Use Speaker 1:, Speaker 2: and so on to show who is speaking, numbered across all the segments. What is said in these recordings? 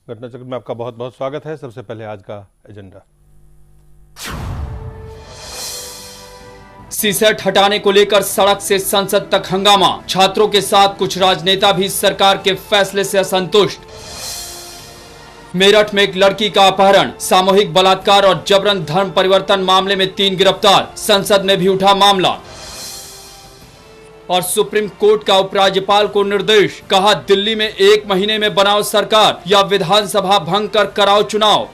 Speaker 1: घटना चक्र में आपका बहुत बहुत स्वागत है। सबसे पहले आज का एजेंडा।
Speaker 2: सीसेट हटाने को लेकर सड़क से संसद तक हंगामा। छात्रों के साथ कुछ राजनेता भी सरकार के फैसले से असंतुष्ट। मेरठ में एक लड़की का अपहरण, सामूहिक बलात्कार और जबरन धर्म परिवर्तन मामले में 3 गिरफ्तार। संसद में भी उठा मामला। और सुप्रीम कोर्ट का उपराज्यपाल को निर्देश, कहा दिल्ली में 1 महीने में बनाओ सरकार या विधानसभा भंग कर कराओ चुनाव।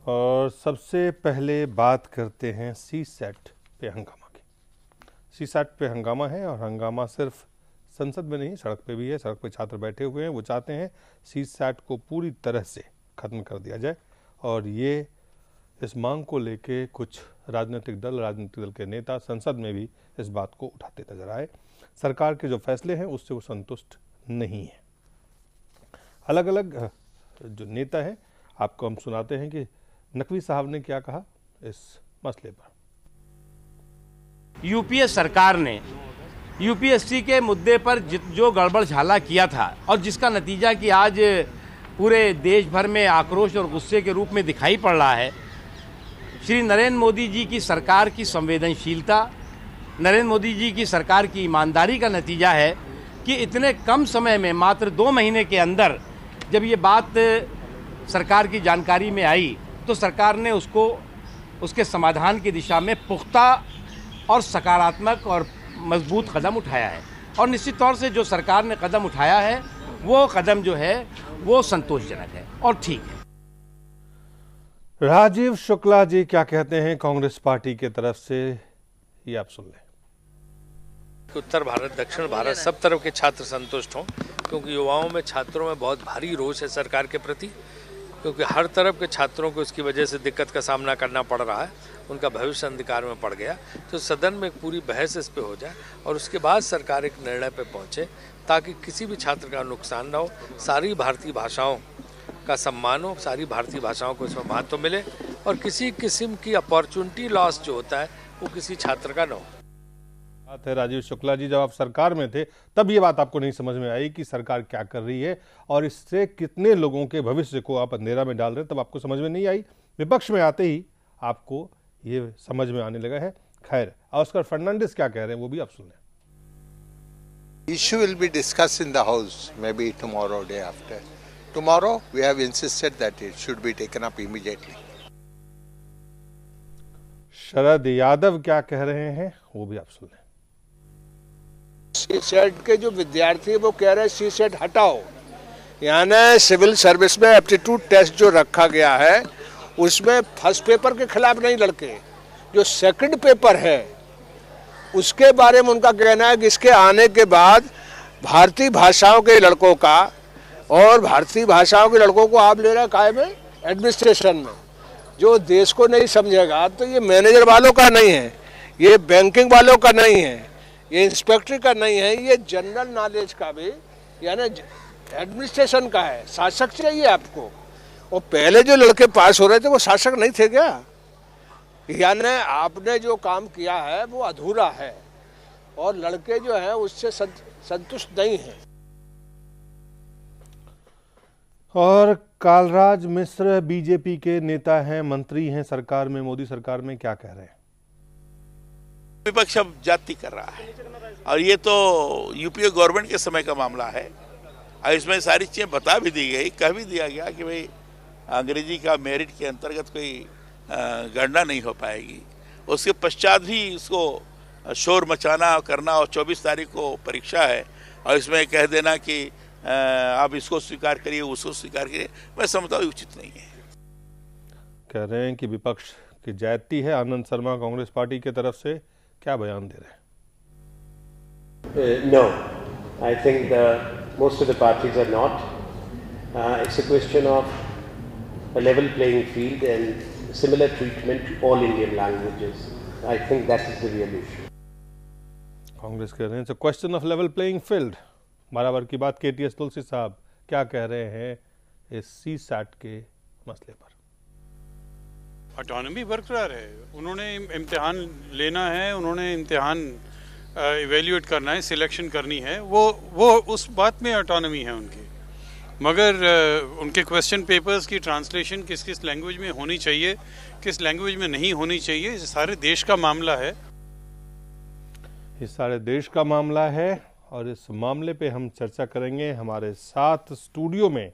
Speaker 1: और सबसे पहले बात करते हैं सीसेट पे हंगामा की। सीसेट पे हंगामा है और हंगामा सिर्फ संसद में नहीं, सड़क पे भी है। सड़क पे छात्र बैठे हुए हैं, वो चाहते हैं सीसेट को पूरी तरह से खत्म कर दिया जाए। और ये इस मांग को लेके कुछ राजनीतिक दल के नेता संसद में भी इस बात को उठाते नजर आए। सरकार के जो फैसले हैं उससे वो संतुष्ट नहीं है। अलग अलग जो नेता हैं, आपको हम सुनाते हैं कि नकवी साहब ने क्या कहा इस मसले पर।
Speaker 3: यूपीए सरकार ने यूपीएससी के मुद्दे पर जो गड़बड़ झाला किया था और जिसका नतीजा कि आज पूरे देश भर में आक्रोश और गुस्से के रूप में दिखाई पड़ रहा है, श्री नरेंद्र मोदी जी की सरकार की संवेदनशीलता, नरेंद्र मोदी जी की सरकार की ईमानदारी का नतीजा है कि इतने कम समय में, मात्र 2 महीने के अंदर जब ये बात सरकार की जानकारी में आई तो सरकार ने उसके समाधान की दिशा में पुख्ता और सकारात्मक और मजबूत कदम उठाया है। और निश्चित तौर से जो सरकार ने कदम उठाया है वो कदम जो है वो संतोषजनक है और ठीक है।
Speaker 1: राजीव शुक्ला जी क्या कहते हैं कांग्रेस पार्टी के तरफ से, ये आप सुन लें।
Speaker 4: उत्तर भारत, दक्षिण भारत, सब तरफ के छात्र संतुष्ट हों, क्योंकि युवाओं में, छात्रों में बहुत भारी रोष है सरकार के प्रति, क्योंकि हर तरफ के छात्रों को इसकी वजह से दिक्कत का सामना करना पड़ रहा है। उनका भविष्य अंधकार में पड़ गया। तो सदन में एक पूरी बहस इस पे हो जाए और उसके बाद सरकार एक निर्णय पे पहुंचे ताकि किसी भी छात्र का नुकसान ना हो, सारी भारतीय भाषाओं का सम्मान हो, सारी भारतीय भाषाओं को इसमें महत्व मिले और किसी किस्म की अपॉर्चुनिटी लॉस जो होता है वो किसी छात्र का न हो।
Speaker 1: बात है राजीव शुक्ला जी, जब आप सरकार में थे तब ये बात आपको नहीं समझ में आई कि सरकार क्या कर रही है और इससे कितने लोगों के भविष्य को आप अंधेरा में डाल रहे हैं, तब आपको समझ में नहीं आई। विपक्ष में आते ही आपको ये समझ में आने लगा है। खैर, ऑस्कर फर्नांडिस क्या कह रहे हैं वो भी आप सुन लें।
Speaker 5: Issue will be discussed in the House, maybe tomorrow, day after. Tomorrow, we have insisted that it should be taken up immediately.
Speaker 1: Sharad Yadav क्या कह रहे हैं वो भी आप सुन लें।
Speaker 6: सीसेट के जो विद्यार्थी है वो कह रहे हैं सीसेट हटाओ। यानी सिविल सर्विस में एप्टीट्यूड टेस्ट जो रखा गया है उसमें फर्स्ट पेपर के खिलाफ नहीं लड़के, जो सेकंड पेपर है उसके बारे में उनका कहना है कि इसके आने के बाद भारतीय भाषाओं के लड़कों का, और भारतीय भाषाओं के लड़कों को आप ले रहे हैं काय में, एडमिनिस्ट्रेशन में। जो देश को नहीं समझेगा तो ये मैनेजर वालों का नहीं है, ये बैंकिंग वालों का नहीं है, ये इंस्पेक्टर का नहीं है, ये जनरल नॉलेज का भी यानी एडमिनिस्ट्रेशन का है। शासक चाहिए आपको। और पहले जो लड़के पास हो रहे थे वो शासक नहीं थे क्या? यानी आपने जो काम किया है वो अधूरा है और लड़के जो हैं उससे संतुष्ट नहीं हैं।
Speaker 1: और कालराज मिश्र बीजेपी के नेता हैं, मंत्री हैं सरकार में, मोदी सरकार में, क्या कह रहे हैं?
Speaker 7: विपक्ष अब जाति कर रहा है और ये तो यूपीए गवर्नमेंट के समय का मामला है और इसमें सारी चीजें बता भी दी गई, कह भी दिया गया कि भाई अंग्रेजी का मेरिट के अंतर्गत कोई गणना नहीं हो पाएगी। उसके पश्चात भी इसको शोर मचाना करना और 24 तारीख को परीक्षा है और इसमें कह देना कि आप इसको स्वीकार करिए, उसको स्वीकार करिए, मैं समझता हूँ उचित नहीं है।
Speaker 1: कह रहे हैं कि विपक्ष की जाति है। आनंद शर्मा कांग्रेस पार्टी की तरफ से क्या बयान दे रहे हैं?
Speaker 8: No, I think most of the parties are not. It's a question of a level playing field and similar treatment to all Indian languages. I think that is the real issue.
Speaker 1: Congress कह रहे हैं it's a question of level playing field. बराबर की बात। KTS तुलसी साहब क्या कह रहे हैं इस सीसैट के मसले पर?
Speaker 9: ऑटोनॉमी बरकरार है। उन्होंने इम्तिहान लेना है, उन्होंने इम्तिहान इवेल्युएट करना है, सिलेक्शन करनी है, वो उस बात में ऑटोनॉमी है उनकी। मगर उनके क्वेश्चन पेपर्स की ट्रांसलेशन किस किस लैंग्वेज में होनी चाहिए, किस लैंग्वेज में नहीं होनी चाहिए, ये सारे देश का मामला है।
Speaker 1: ये सारे देश का मामला है और इस मामले पे हम चर्चा करेंगे। हमारे साथ स्टूडियो में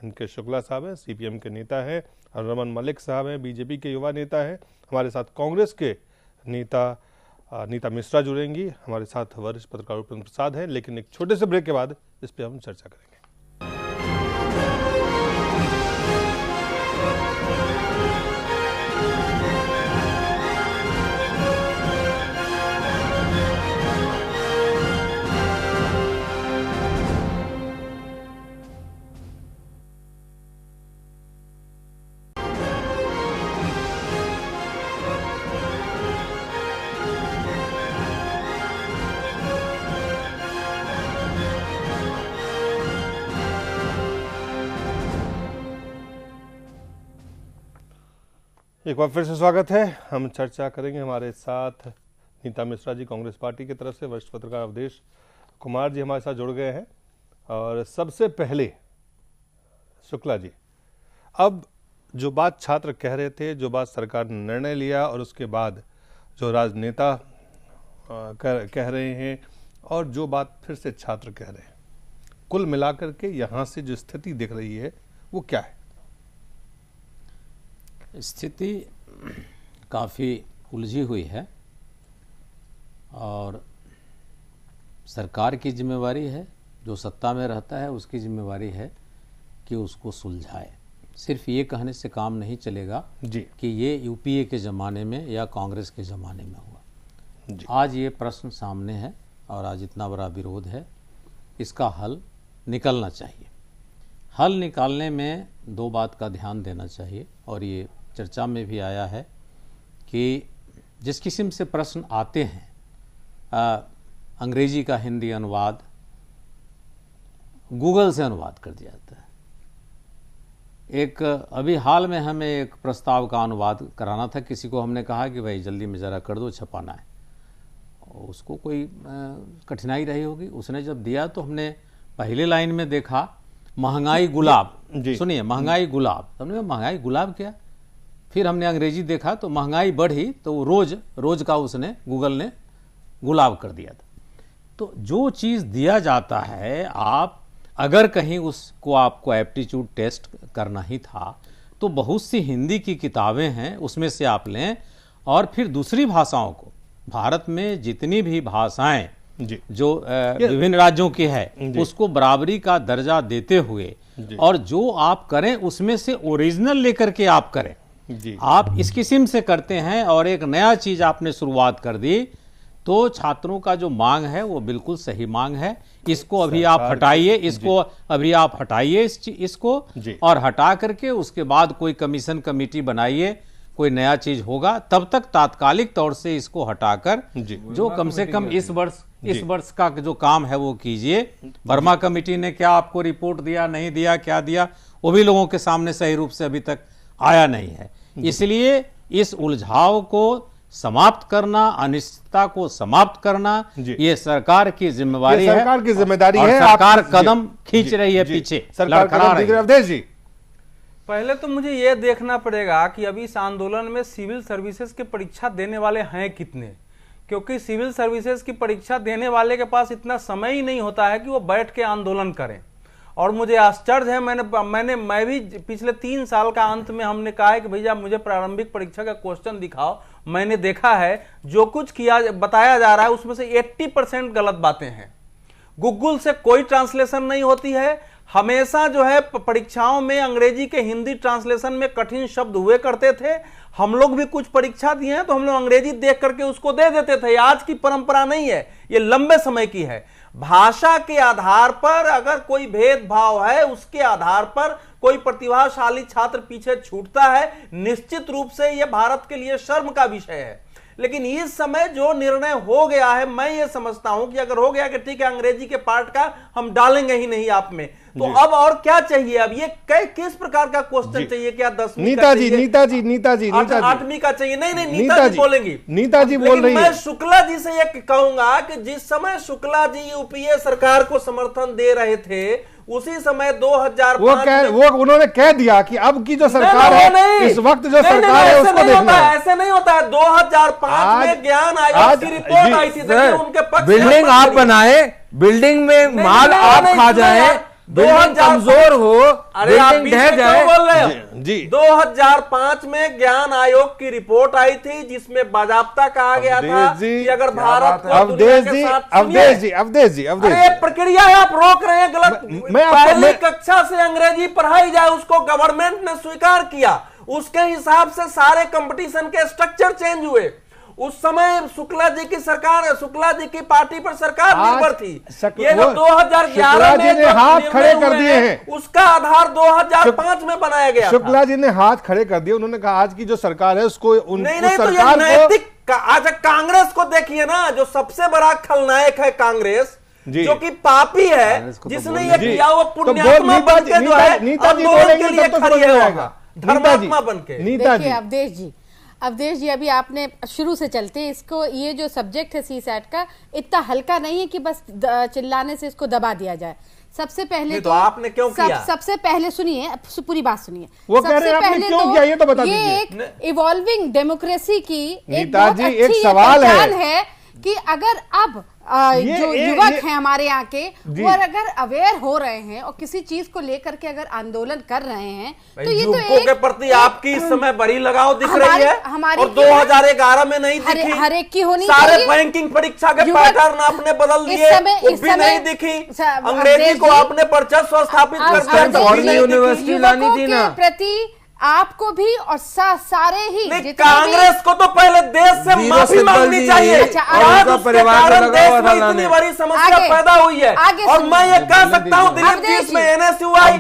Speaker 1: इनके शुक्ला साहब हैं, सीपीएम के नेता हैं, और रमन मलिक साहब हैं, बीजेपी के युवा नेता हैं। हमारे साथ कांग्रेस के नीता मिश्रा जुड़ेंगी। हमारे साथ वरिष्ठ पत्रकार उपेंद्र प्रसाद हैं। लेकिन एक छोटे से ब्रेक के बाद इस पर हम चर्चा करेंगे। एक बार फिर से स्वागत है। हम चर्चा करेंगे। हमारे साथ नीता मिश्रा जी कांग्रेस पार्टी की तरफ से, वरिष्ठ पत्रकार अवधेश कुमार जी हमारे साथ जुड़ गए हैं। और सबसे पहले शुक्ला जी, अब जो बात छात्र कह रहे थे, जो बात सरकार ने निर्णय लिया और उसके बाद जो राजनेता कह रहे हैं और जो बात फिर से छात्र कह रहे हैं, कुल मिलाकर के यहाँ से जो स्थिति दिख रही है वो क्या है?
Speaker 10: स्थिति काफ़ी उलझी हुई है और सरकार की जिम्मेवारी है, जो सत्ता में रहता है उसकी जिम्मेवारी है कि उसको सुलझाए। सिर्फ ये कहने से काम नहीं चलेगा
Speaker 1: जी
Speaker 10: कि ये यूपीए के ज़माने में या कांग्रेस के ज़माने में हुआ
Speaker 1: जी।
Speaker 10: आज ये प्रश्न सामने है और आज इतना बड़ा विरोध है, इसका हल निकलना चाहिए। हल निकालने में दो बात का ध्यान देना चाहिए और ये चर्चा में भी आया है कि जिस किस्म से प्रश्न आते हैं, अंग्रेजी का हिंदी अनुवाद गूगल से अनुवाद कर दिया जाता है। एक अभी हाल में हमें एक प्रस्ताव का अनुवाद कराना था, किसी को हमने कहा कि भाई जल्दी में ज़रा कर दो, छपाना है। उसको कोई कठिनाई रही होगी, उसने जब दिया तो हमने पहले लाइन में देखा महंगाई गुलाब। सुनिए, महंगाई गुलाब। हमने कहा महंगाई गुलाब क्या? फिर हमने अंग्रेजी देखा तो महंगाई बढ़ी तो रोज का उसने गूगल ने गुलाब कर दिया था। तो जो चीज़ दिया जाता है, आप अगर कहीं उसको आपको एप्टीट्यूड टेस्ट करना ही था तो बहुत सी हिंदी की किताबें हैं, उसमें से आप लें और फिर दूसरी भाषाओं को, भारत में जितनी भी भाषाएं जो विभिन्न राज्यों की है उसको बराबरी का दर्जा देते हुए और जो आप करें उसमें से ओरिजिनल लेकर के आप करें। आप इस किस्म से करते हैं और एक नया चीज आपने शुरुआत कर दी तो छात्रों का जो मांग है वो बिल्कुल सही मांग है। इसको अभी आप हटाइए, इसको और हटा करके उसके बाद कोई कमीशन कमेटी बनाइए, कोई नया चीज होगा। तब तक तात्कालिक तौर से इसको हटाकर जो कम से कम इस वर्ष का जो काम है वो कीजिए। वर्मा कमेटी ने क्या आपको रिपोर्ट दिया, नहीं दिया, क्या दिया, वो भी लोगों के सामने सही रूप से अभी तक आया नहीं है। इसलिए इस उलझाव को समाप्त करना, अनिश्चितता को समाप्त करना, ये सरकार की जिम्मेवारी है,
Speaker 1: सरकार की जिम्मेदारी है।
Speaker 10: सरकार कदम खींच रही है पीछे,
Speaker 1: अवधेश जी,
Speaker 11: पहले तो मुझे यह देखना पड़ेगा कि अभी इस आंदोलन में सिविल सर्विसेज की परीक्षा देने वाले हैं कितने, क्योंकि सिविल सर्विसेज की परीक्षा देने वाले के पास इतना समय ही नहीं होता है कि वो बैठ के आंदोलन करें। और मुझे आश्चर्य है, मैं भी पिछले 3 साल का अंत में हमने कहा है कि भैया मुझे प्रारंभिक परीक्षा का क्वेश्चन दिखाओ। मैंने देखा है जो कुछ बताया जा रहा है उसमें से 80% गलत बातें हैं। गूगल से कोई ट्रांसलेशन नहीं होती है। हमेशा जो है परीक्षाओं में अंग्रेजी के हिंदी ट्रांसलेशन में कठिन शब्द हुए करते थे। हम लोग भी कुछ परीक्षा दिए हैं तो हम लोग अंग्रेजी देख करके उसको दे देते थे। आज की परंपरा नहीं है, ये लंबे समय की है। भाषा के आधार पर अगर कोई भेदभाव है, उसके आधार पर कोई प्रतिभाशाली छात्र पीछे छूटता है, निश्चित रूप से यह भारत के लिए शर्म का विषय है। लेकिन इस समय जो निर्णय हो गया है, मैं ये समझता हूं कि अगर हो गया कि ठीक है अंग्रेजी के पार्ट का हम डालेंगे ही नहीं आप में, तो अब और क्या चाहिए? अब ये किस प्रकार का क्वेश्चन चाहिए? क्या 10वीं
Speaker 1: नीताजी
Speaker 11: नीताजी 8वीं का चाहिए? नहीं नीताजी बोलेंगी,
Speaker 1: नीताजी बोल रही है।
Speaker 11: मैं शुक्ला जी से ये कहूंगा कि जिस समय शुक्ला जी यूपीए सरकार को समर्थन दे रहे थे उसी समय 2005
Speaker 1: वो उन्होंने कह दिया कि अब की जो सरकार है इस वक्त जो सरकार है उसको देखना है।
Speaker 11: ऐसे नहीं होता है। 2005 में ज्ञान आयोग की रिपोर्ट आई थी, देखिए उनके पक्ष
Speaker 12: बिल्डिंग आप बनाए, बिल्डिंग में माल आप खा जाए, बिल्डिंग कमजोर हो, बिल्डिंग ढह जाए।
Speaker 11: जी 2005 में ज्ञान आयोग की रिपोर्ट आई थी जिसमें बाजाबता कहा गया था कि अगर भारत को दुनिया के साथ
Speaker 1: अवधेश जी
Speaker 11: अरे प्रक्रिया है, आप रोक रहे हैं गलत। पहली कक्षा से अंग्रेजी पढ़ाई जाए, उसको गवर्नमेंट ने स्वीकार किया, उसके हिसाब से सारे कंपटीशन के स्ट्रक्चर चेंज हुए। उस समय शुक्ला जी की सरकार, शुक्ला जी की पार्टी पर सरकार निर्भर थी। ये जो 2011 में
Speaker 1: हाथ खड़े कर दिए हैं,
Speaker 11: उसका आधार 2005 में बनाया गया।
Speaker 1: शुक्ला जी ने हाथ खड़े कर दिए। उन्होंने कहा आज की जो सरकार है उसको
Speaker 11: नहीं तो ये नैतिक। आज कांग्रेस को देखिए ना, जो सबसे बड़ा खलनायक है कांग्रेस, जो कि पापी है, जिसने ये किया वो पुण्यात्मा बन के जो है आंदोलन के लिए खड़ी है, धर्मात्मा बन के।
Speaker 13: देखिए अवधेश जी अभी आपने शुरू से चलते इसको, ये जो सब्जेक्ट है सीसैट का इतना हल्का नहीं है कि बस चिल्लाने से इसको दबा दिया जाए। सबसे पहले
Speaker 11: तो आपने क्यों किया?
Speaker 13: सबसे पहले सुनिए, पूरी बात सुनिए।
Speaker 1: वो कह रहे हैं आपने क्यों किया ये तो बता दीजिए।
Speaker 13: ये एक इवॉल्विंग डेमोक्रेसी की
Speaker 1: नेताजी एक सवाल
Speaker 13: है कि अगर अब जो युवक हैं हमारे यहाँ के, वो अगर अवेयर हो रहे हैं और किसी चीज को लेकर के अगर आंदोलन कर रहे हैं तो ये तो
Speaker 11: युवकों के प्रति आपकी इस समय बड़ी लगाव दिख रही है। हमारी और 2011 में नहीं दिखी,
Speaker 13: हर एक की होनी
Speaker 11: सारे बैंकिंग परीक्षा के पैटर्न आपने बदल दिए, वो भी नहीं दिखी। अंग्रेजी को आपने वर्चस्व स्थापित कर दिया।
Speaker 12: यूनिवर्सिटी लानी थी ना
Speaker 13: प्रति आपको भी और सारे ही
Speaker 11: कांग्रेस को तो पहले देश से माफी मांगनी चाहिए। परिवार इतनी बड़ी समस्या पैदा हुई है और मैं ये कह सकता हूँ दिलीप जी इसमें एनएसयूआई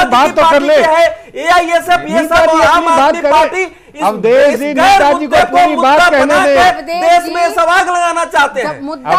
Speaker 1: बात तो कर ले,
Speaker 11: एआईएसएफ, ये सब आम आदमी पार्टी
Speaker 1: अवधेश जी नेताजी को पूरी बात कहने दे।
Speaker 11: देश में सवाग लगाना चाहते हैं।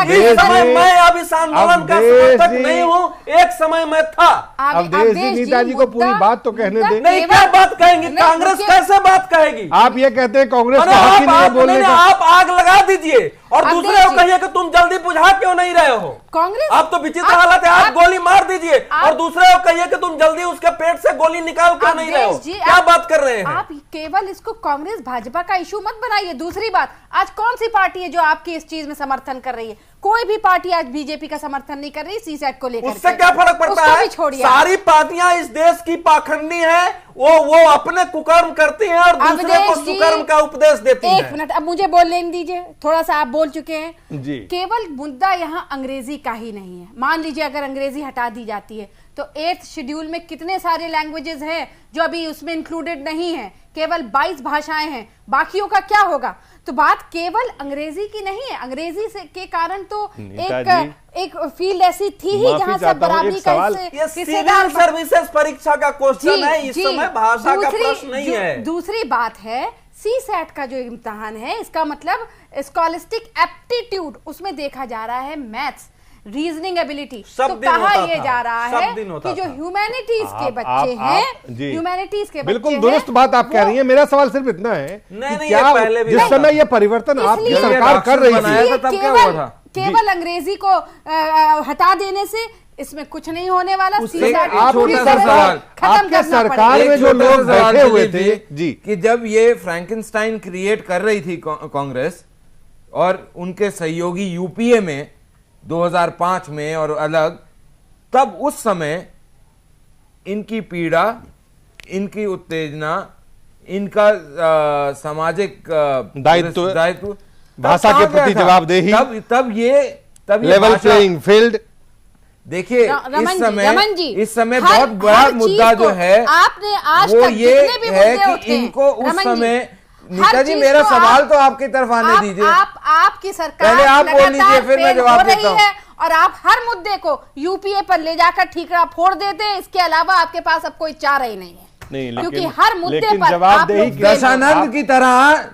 Speaker 11: इस समय मैं अब इस आंदोलन का समर्थक नहीं हूँ, एक समय में था।
Speaker 1: अवधेश जी नेताजी को पूरी बात तो कहने दे।
Speaker 11: नहीं क्या बात कहेंगे? कांग्रेस कैसे बात कहेगी?
Speaker 1: आप ये कहते हैं कांग्रेस को हक ही नहीं है बोलने का।
Speaker 11: आप आग लगा दीजिए और दूसरे को कहिए कि तुम जल्दी बुझा क्यों नहीं रहे हो।
Speaker 13: कांग्रेस
Speaker 11: आप तो विचित्र हालत है, आप गोली मार दीजिए और दूसरे को कहिए कि तुम जल्दी उसके पेट से गोली निकाल क्यों नहीं रहे हो। क्या बात कर रहे हैं
Speaker 13: आप? केवल इसको कांग्रेस भाजपा का इशू मत बनाइए। दूसरी बात, आज कौन सी पार्टी है जो आपकी इस चीज में समर्थन कर रही है? कोई भी पार्टी आज बीजेपी का समर्थन नहीं कर रही सीसैट को लेकर।
Speaker 11: उससे क्या फर्क पड़ता है? सारी पार्टियां इस देश की पाखंडी हैं, वो अपने कुकर्म करती हैं और दूसरे को सुकर्म का उपदेश देती हैं।
Speaker 13: एक मिनट, अब मुझे बोल लेने दीजिए, थोड़ा सा आप बोल चुके हैं
Speaker 1: जी।
Speaker 13: केवल मुद्दा यहाँ अंग्रेजी का ही नहीं है। मान लीजिए अगर अंग्रेजी हटा दी जाती है तो 8th शेड्यूल में कितने सारे लैंग्वेजेस हैं जो अभी उसमें इंक्लूडेड नहीं है, केवल 22 भाषाएं हैं, बाकियों का क्या होगा? तो बात केवल अंग्रेजी की नहीं है। अंग्रेजी से के कारण तो एक फील्ड ऐसी थी ही जहां से बराबरी का
Speaker 11: सिविल सर्विसेज परीक्षा का क्वेश्चन है, इस समय भाषा का प्रश्न नहीं है।
Speaker 13: दूसरी बात है सीसैट का जो इम्तिहान है, इसका मतलब स्कॉलिस्टिक एप्टीट्यूड, उसमें देखा जा रहा है मैथ्स, रीजनिंग एबिलिटी। तो कहा यह जा रहा है कि जो ह्यूमैनिटीज के बच्चे हैं, ह्यूमैनिटीज के
Speaker 1: बिल्कुल दुरुस्त बात आप कह रही हैं। मेरा सवाल सिर्फ इतना है कि क्या जिस समय ये परिवर्तन आपकी सरकार कर रही थी,
Speaker 13: केवल अंग्रेजी को हटा देने से इसमें कुछ नहीं होने वाला।
Speaker 12: आपके सरकार में जो लोग बैठे हुए थे जी, कि जब ये फ्रैंकेनस्टाइन क्रिएट कर रही थी कांग्रेस और उनके सहयोगी यूपीए में 2005 में और अलग, तब उस समय इनकी पीड़ा, इनकी उत्तेजना, इनका सामाजिक दायित्व,
Speaker 1: भाषा के प्रति जवाबदेही,
Speaker 12: तब ये
Speaker 1: लेवल प्लेइंग फील्ड।
Speaker 12: देखिए इस समय बहुत बड़ा मुद्दा जो है
Speaker 13: आपने आज
Speaker 12: वो ये है कि इनको उस समय, नेताजी मेरा सवाल तो आपकी तरफ आने दीजिए।
Speaker 13: आपकी सरकार
Speaker 12: पहले आप बोल लीजिए फिर मैं जवाब देता हूँ।
Speaker 13: और आप हर मुद्दे को यूपीए पर ले जाकर ठीकरा फोड़ देते हैं, इसके अलावा आपके पास अब कोई चारा ही नहीं है।
Speaker 1: नहीं,
Speaker 13: क्योंकि हर मुद्दे पर
Speaker 1: जवाबदेही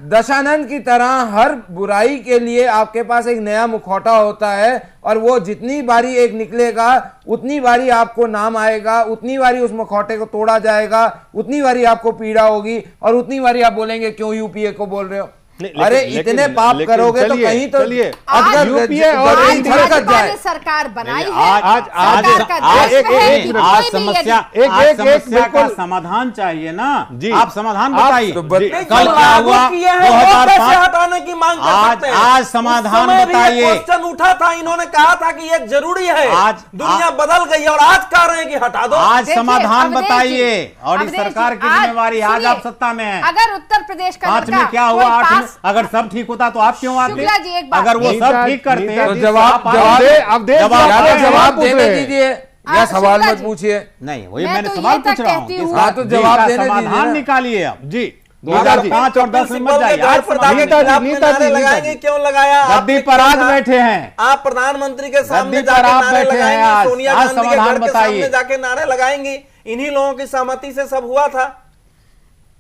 Speaker 12: दशानंद की तरह हर बुराई के लिए आपके पास एक नया मुखौटा होता है, और वो जितनी बारी एक निकलेगा उतनी बारी आपको नाम आएगा, उतनी बारी उस मुखौटे को तोड़ा जाएगा, उतनी बारी आपको पीड़ा होगी, और उतनी बारी आप बोलेंगे क्यों यूपीए को बोल रहे हो। अरे इतने पाप करोगे तो कहीं तो
Speaker 13: अगर यूपीए और सरकार बनाई
Speaker 10: आज समस्या का समाधान चाहिए ना जी, आप समाधान बताइए। कल क्या हुआ 2005
Speaker 11: हटाने की मांग कर सकते हैं,
Speaker 10: आज समाधान बताइए।
Speaker 11: क्वेश्चन उठा था, इन्होंने कहा था कि ये जरूरी है, आज दुनिया बदल गई और आज कह रहे हैं कि हटा दो।
Speaker 10: आज समाधान बताइए, और इस सरकार की जिम्मेवारी, आज आप सत्ता में है।
Speaker 13: अगर उत्तर प्रदेश का
Speaker 10: 5 में क्या हुआ, 8 में अगर सब ठीक होता तो आप क्यों आते? अगर वो सब ठीक करते हैं तो
Speaker 12: जवाब देने दीजिए, या सवाल मत पूछिए।
Speaker 10: नहीं, वही मैंने सवाल पूछ रहा हूँ,
Speaker 12: तो जवाब देने दीजिए,
Speaker 10: समाधान निकालिए आप जी।
Speaker 11: 2005 और 10 में मत जाइए, क्यों लगाया?
Speaker 10: गद्दी पर आज बैठे हैं
Speaker 11: आप, प्रधानमंत्री के सामने जाके नारे लगाएंगे, सोनिया गांधी के घर के सामने जाके नारे लगाएंगे, इन्हीं लोगों की सहमति से सब हुआ था।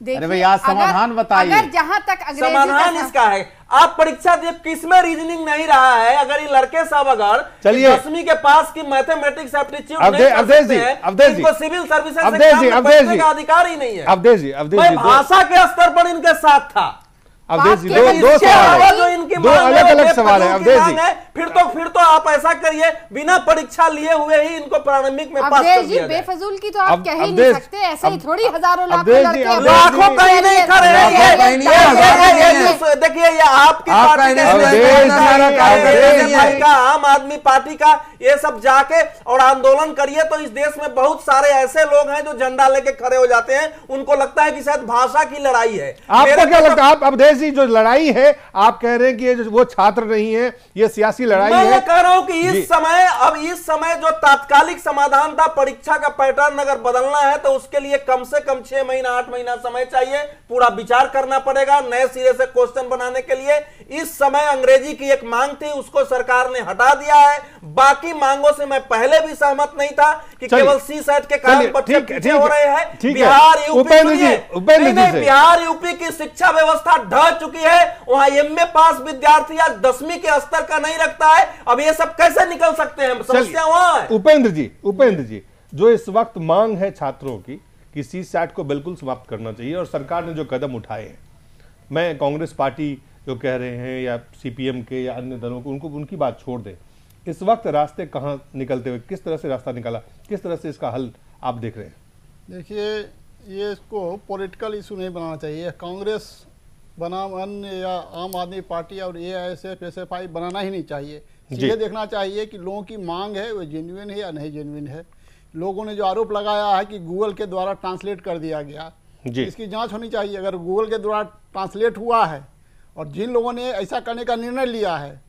Speaker 10: अरे भाई आज समाधान बताइए।
Speaker 13: अगर जहां तक
Speaker 11: समाधान इसका है, आप परीक्षा दे, किसमें रीजनिंग नहीं रहा है? अगर ये लड़के सब अगर 10वीं के पास की मैथमेटिक्स एप्टीट्यूड नहीं कर सकते हैं, इनको सिविल सर्विसेज से काम करने का अधिकार ही नहीं है। भाषा के स्तर पर इनके साथ था।
Speaker 1: अवधेश जी, दो सवाल है, दो अलग-अलग सवाल है अवधेश जी।
Speaker 11: फिर तो आप ऐसा करिए, बिना परीक्षा लिए हुए ही इनको प्रारंभिक में पास कर दिया।
Speaker 13: बेफजूल की तो आप कह ही नहीं सकते, ऐसे ही थोड़ी हजारों लाखों
Speaker 11: कहीं नहीं खड़े हैं। देखिए ये आपकी पार्टी का, आम आदमी पार्टी का, ये सब जाके और आंदोलन करिए तो इस देश में बहुत सारे ऐसे लोग हैं जो झंडा लेके खड़े हो जाते हैं, उनको लगता है कि शायद भाषा की लड़ाई है।
Speaker 1: आपको क्या लगता है? आप अवधेश जी, जो लड़ाई है आप कह रहे हैं कि वो छात्र नहीं है, ये सियासी लड़ाई है।
Speaker 11: मैं कह रहा हूं कि इस समय जो तात्कालिक समाधान था, परीक्षा का पैटर्न अगर बदलना है तो उसके लिए कम से कम 6 महीना 8 महीना समय चाहिए, पूरा विचार करना पड़ेगा नए सिरे से क्वेश्चन बनाने के लिए। इस समय अंग्रेजी की एक मांग थी, उसको सरकार ने हटा दिया है। बाकी मांगों से मैं पहले भी सहमत नहीं था कि केवल सी सेट के कारण बच्चे पीछे हो रहे हैं। बिहार यूपी की शिक्षा व्यवस्था ढह चुकी है, वहां एमए पास विद्यार्थी आज 10वीं के स्तर का नहीं रखता है। अब ये सब कैसे निकल सकते हैं? समस्या वहां है।
Speaker 1: उपेंद्र जी, जो इस वक्त मांग है छात्रों की कि सी सैट को बिल्कुल समाप्त करना चाहिए, और सरकार ने जो कदम उठाए हैं, मैं कांग्रेस पार्टी जो कह रहे हैं या सीपीएम के या अन्य दलों को, उनकी बात छोड़ दें। इस वक्त रास्ते कहां निकलते हुए, किस तरह से रास्ता निकाला, किस तरह से इसका हल आप देख रहे हैं?
Speaker 14: देखिए, ये इसको पॉलिटिकल इशू नहीं बनाना चाहिए। कांग्रेस बनाम अन्य या आम आदमी पार्टी और एआईएसएफ एसएफआई बनाना ही नहीं चाहिए। ये देखना चाहिए कि लोगों की मांग है वो जेन्युइन है या नहीं जेन्युइन है। लोगों ने जो आरोप लगाया है कि गूगल के द्वारा ट्रांसलेट कर दिया गया, इसकी जांच होनी चाहिए। अगर गूगल के द्वारा ट्रांसलेट हुआ है और जिन लोगों ने ऐसा करने का निर्णय लिया है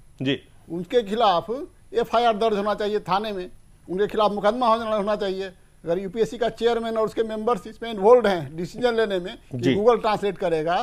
Speaker 14: उनके खिलाफ एफआईआर दर्ज होना चाहिए थाने में, उनके खिलाफ मुकदमा होना चाहिए। अगर यूपीएससी का चेयरमैन और उसके मेंबर्स इसमें इन्वॉल्व हैं डिसीजन लेने में कि गूगल ट्रांसलेट करेगा,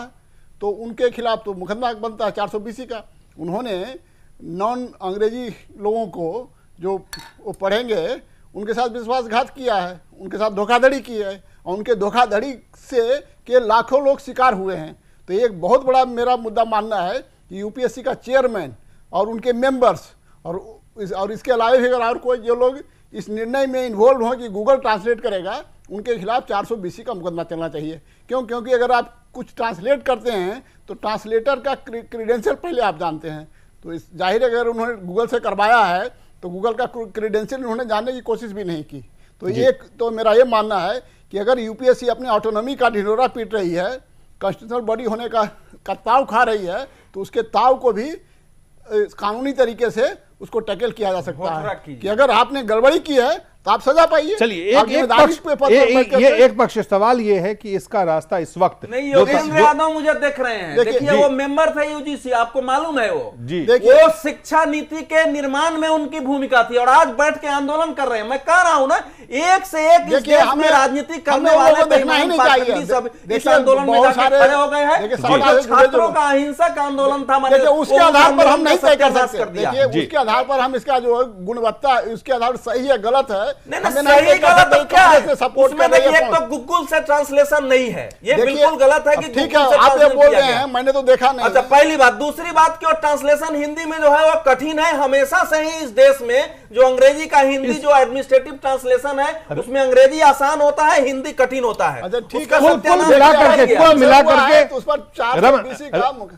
Speaker 14: तो उनके खिलाफ तो मुकदमा बनता है 420 का। उन्होंने नॉन अंग्रेजी लोगों को जो वो पढ़ेंगे उनके साथ विश्वासघात किया है, उनके साथ धोखाधड़ी की है, और उनके धोखाधड़ी से के लाखों लोग शिकार हुए हैं। तो एक बहुत बड़ा मेरा मुद्दा मानना है कि यूपीएससी का चेयरमैन और उनके मेंबर्स और इसके अलावा भी अगर और कोई जो लोग इस निर्णय में इन्वॉल्व हो कि गूगल ट्रांसलेट करेगा, उनके खिलाफ 420 का मुकदमा चलना चाहिए। क्योंकि अगर आप कुछ ट्रांसलेट करते हैं तो ट्रांसलेटर का क्रीडेंशियल पहले आप जानते हैं। तो इस जाहिर अगर उन्होंने गूगल से करवाया है तो गूगल का क्रीडेंशियल उन्होंने जानने की कोशिश भी नहीं की। तो एक तो मेरा ये मानना है कि अगर यूपीएससी अपनी ऑटोनॉमी का ढिंढोरा पीट रही है, कॉन्स्टिट्यूशनल बॉडी होने का ताव खा रही है, तो उसके ताव को भी कानूनी तरीके से उसको टैकल किया जा सकता है कि अगर आपने गड़बड़ी की है तो आप सजा पाइए।
Speaker 1: चलिए एक पक्ष सवाल ये है कि इसका रास्ता इस वक्त
Speaker 11: नहीं, योगेंद्र यादव मुझे देख रहे हैं, देखिए वो मेंबर थे यूजीसी, आपको मालूम है वो वो शिक्षा नीति के निर्माण में उनकी भूमिका थी और आज बैठ के आंदोलन कर रहे हैं। मैं कह रहा हूं ना, एक से एक इस देश में राजनीति करने वाले बेईमान पार्टी सब इस आंदोलन में जाकर खड़े हो गए हैं। छात्रों का अहिंसक आंदोलन था, मैंने
Speaker 14: उसके आधार पर हम नहीं तय कर सकते। देखिए उसके आधार पर हम इसका जो गुणवत्ता उसके आधार सही है गलत है
Speaker 15: सही गलत तो क्या है उसमें? देखिए एक तो गूगल से ट्रांसलेशन नहीं है, ये बिल्कुल गलत है कि
Speaker 14: ठीक है आप ये बोल रहे हैं, मैंने तो देखा नहीं।
Speaker 15: अच्छा पहली बात, दूसरी बात कि ट्रांसलेशन हिंदी में जो है वो कठिन है हमेशा से ही। इस देश में जो अंग्रेजी का हिंदी जो एडमिनिस्ट्रेटिव ट्रांसलेशन है उसमें अंग्रेजी आसान होता है, हिंदी कठिन होता है।
Speaker 14: ठीक है,
Speaker 1: मिला करके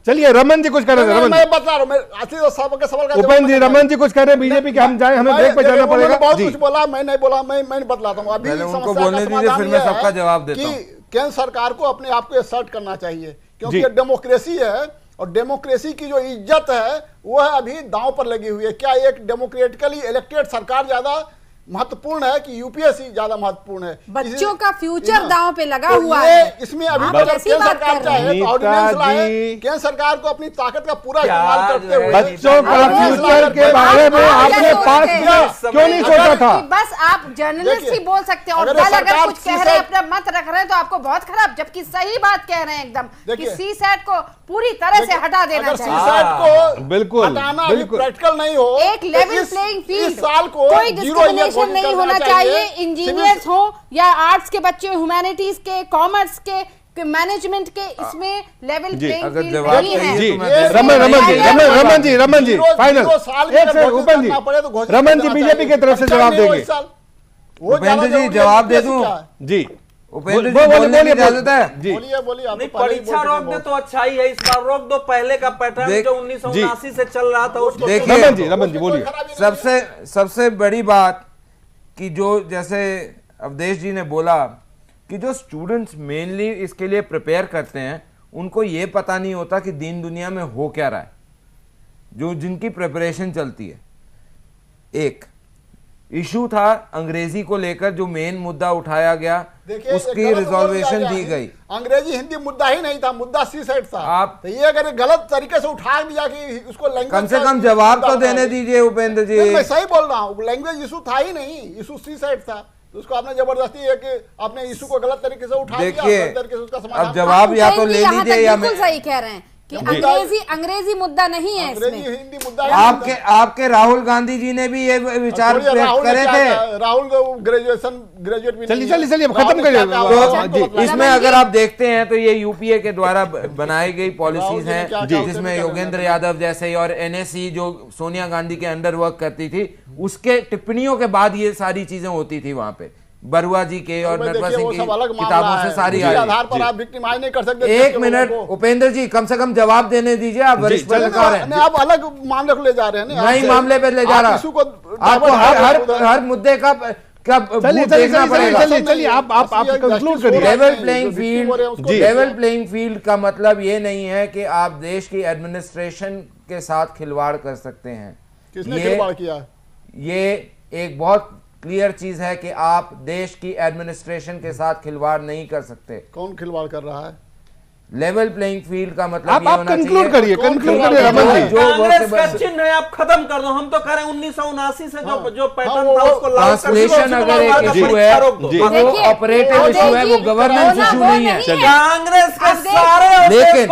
Speaker 1: चलिए रमन जी कुछ कर रहे हैं।
Speaker 14: मैं बता रहा हूँ सवाल का
Speaker 1: उपेंद्र जी, रमन जी कुछ कह रहे हैं बीजेपी के, हम जाए, हमें ब्रेक पे जाना पड़ेगा।
Speaker 14: बहुत कुछ बोला, मैं नहीं बोला, मैं बतलाता हूँ। अभी
Speaker 12: उनको बोलने दीजिए, फिर मैं सबका जवाब देता हूँ।
Speaker 14: केंद्र सरकार को अपने आप को असर्ट करना चाहिए, क्योंकि डेमोक्रेसी है और डेमोक्रेसी की जो इज्जत है वो है अभी दांव पर लगी हुई है। क्या एक डेमोक्रेटिकली इलेक्टेड सरकार ज्यादा महत्वपूर्ण है कि यूपीएससी ज्यादा महत्वपूर्ण है?
Speaker 13: बच्चों का फ्यूचर दांव पे लगा
Speaker 14: तो
Speaker 13: हुआ है।
Speaker 14: इसमें अभी केंद्र सरकार चाहे तो ऑर्डिनेंस लाए, केंद्र सरकार को अपनी ताकत का पूरा इस्तेमाल करते हुए
Speaker 1: बच्चों का फ्यूचर के बारे में आपने पास क्यों नहीं सोचा था?
Speaker 13: बस आप जर्नलिस्ट ही बोल सकते हैं, और दल अगर कुछ कह रहे हैं, अपना मत रख रहे हैं तो आपको बहुत खराब, जबकि सही बात कह रहे हैं एकदम कि सीसैट को पूरी तरह से हटा देना चाहिए।
Speaker 14: सीसैट को
Speaker 1: बिल्कुल
Speaker 14: हटाना प्रैक्टिकल नहीं हो,
Speaker 13: एक लेवल प्लेइंग फील्ड,
Speaker 14: साल को
Speaker 13: कोई डिस्क्रिमिनेशन नहीं होना चाहिए। इंजीनियर्स हो या आर्ट्स के बच्चे, ह्यूमैनिटीज के, कॉमर्स के, मैनेजमेंट के, इसमें लेवल प्लेइंग फील्ड नहीं है।
Speaker 1: जी रमन जी फाइनल एक से उपेंद्र जी, रमन जी बीजेपी की तरफ से जवाब देंगे।
Speaker 12: उपेंद्र जी जवाब दे दूं?
Speaker 1: जी
Speaker 12: उपेंद्र जी बोलने की इजाजत है?
Speaker 14: जी बोलिए।
Speaker 15: नहीं, परीक्षा रोक दे तो अच्छा ही है, इस बार रोक दो। पहले का पैटर्न जो 1979 से चल रहा था उसको
Speaker 12: देखिए।
Speaker 1: रमन जी बोलिए।
Speaker 12: सबसे बड़ी बात कि जो जैसे अवधेश जी ने बोला कि जो स्टूडेंट्स मेनली इसके लिए प्रिपेयर करते हैं उनको ये पता नहीं होता कि दीन दुनिया में हो क्या रहा है, जो जिनकी प्रिपरेशन चलती है। एक इशू था अंग्रेजी को लेकर, जो मेन मुद्दा उठाया गया उसकी रिजॉल्वेशन दी गई।
Speaker 14: अंग्रेजी हिंदी मुद्दा ही नहीं था, मुद्दा सीसैट था। आप तो ये अगर गलत तरीके से उठा दिया कि उसको लैंग्वेज,
Speaker 12: कम से कम जवाब तो देने दीजिए उपेंद्र जी।
Speaker 14: मैं सही बोल रहा हूँ, लैंग्वेज इशू था ही नहीं, इशू सीसैट था। तो उसको आपने जबरदस्ती है कि आपने इशू को गलत तरीके से उठा दिया।
Speaker 12: देखिए अब जवाब या तो ले लीजिए या
Speaker 13: बिल्कुल सही कह रहे हैं कि अंग्रेजी मुद्दा नहीं है इसमें।
Speaker 14: हिंदी मुद्दा
Speaker 12: आपके राहुल गांधी जी ने भी ये विचार व्यक्त करे थे।
Speaker 14: राहुल ग्रेजुएट भी
Speaker 1: चलिए खत्म करिए।
Speaker 12: इसमें अगर आप देखते हैं तो ये यूपीए के द्वारा बनाई गई पॉलिसीज हैं, जिसमें योगेंद्र यादव जैसे और एनएससी जो सोनिया गांधी के अंडर वर्क करती थी, उसके टिप्पणियों के बाद ये सारी चीजें होती थी वहां पे। बरुआ जी के और नटवर सिंह की किताबों से सारी
Speaker 14: आधार पर आप विक्टिमाइज नहीं कर सकते।
Speaker 12: एक मिनट उपेंद्र जी, कम से कम जवाब देने दीजिए। आप वरिष्ठ पत्रकार हैं,
Speaker 14: आप अलग मामले को ले जा रहे हैं।
Speaker 12: नहीं मामले पे ले जा रहा, आपको हर मुद्दे का देखना पड़ेगा।
Speaker 1: चलिए आप कंक्लूड करिए।
Speaker 12: लेवल प्लेइंग फील्ड का मतलब ये नहीं है कि आप देश की एडमिनिस्ट्रेशन के साथ खिलवाड़ कर सकते हैं।
Speaker 14: किसने खिलवाड़ किया?
Speaker 12: ये एक बहुत क्लियर चीज है कि आप देश की एडमिनिस्ट्रेशन के साथ खिलवाड़ नहीं कर सकते।
Speaker 14: कौन खिलवाड़ कर रहा है?
Speaker 12: लेवल प्लेइंग फील्ड का मतलब
Speaker 1: आप कंक्लूड करिए रमन जी।
Speaker 15: कांग्रेस का चिन्ह है, आप खत्म कर दो। हम तो कह रहे हैं 1979 से जो पैटर्न था उसको
Speaker 12: ट्रांसलेशन अगर एक इशू है, वो ऑपरेटिव इशू है, वो गवर्नेंस इशू नहीं है।
Speaker 15: कांग्रेस के सारे
Speaker 12: लेकिन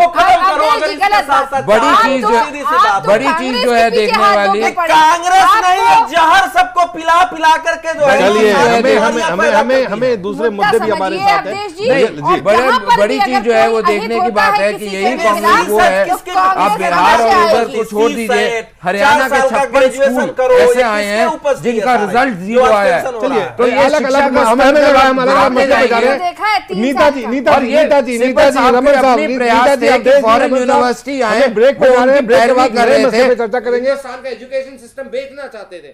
Speaker 15: बड़ी
Speaker 12: चीज जो है देखने वाली,
Speaker 15: कांग्रेस नहीं जहर सबको पिला पिला करके जो
Speaker 1: है। हमें दूसरे मुद्दे भी हमारे साथ है।
Speaker 12: बड़ी चीज जो है वो देखने की बात है कि यही कांग्रेस वो है। आप बिहार और उधर को छोड़ दीजिए, हरियाणा के 56 स्कूल ऐसे आए हैं जिनका रिजल्ट 0 आया है।
Speaker 1: चलिए तो अलग अलग नीता जी रमन साहब
Speaker 12: फॉरेन यूनिवर्सिटी आए,
Speaker 1: ब्रेक पे जा रहे हैं, ब्रेक के बाद कर रहे थे, चर्चा करेंगे।
Speaker 12: हिंदुस्तान का एजुकेशन सिस्टम बेचना चाहते थे।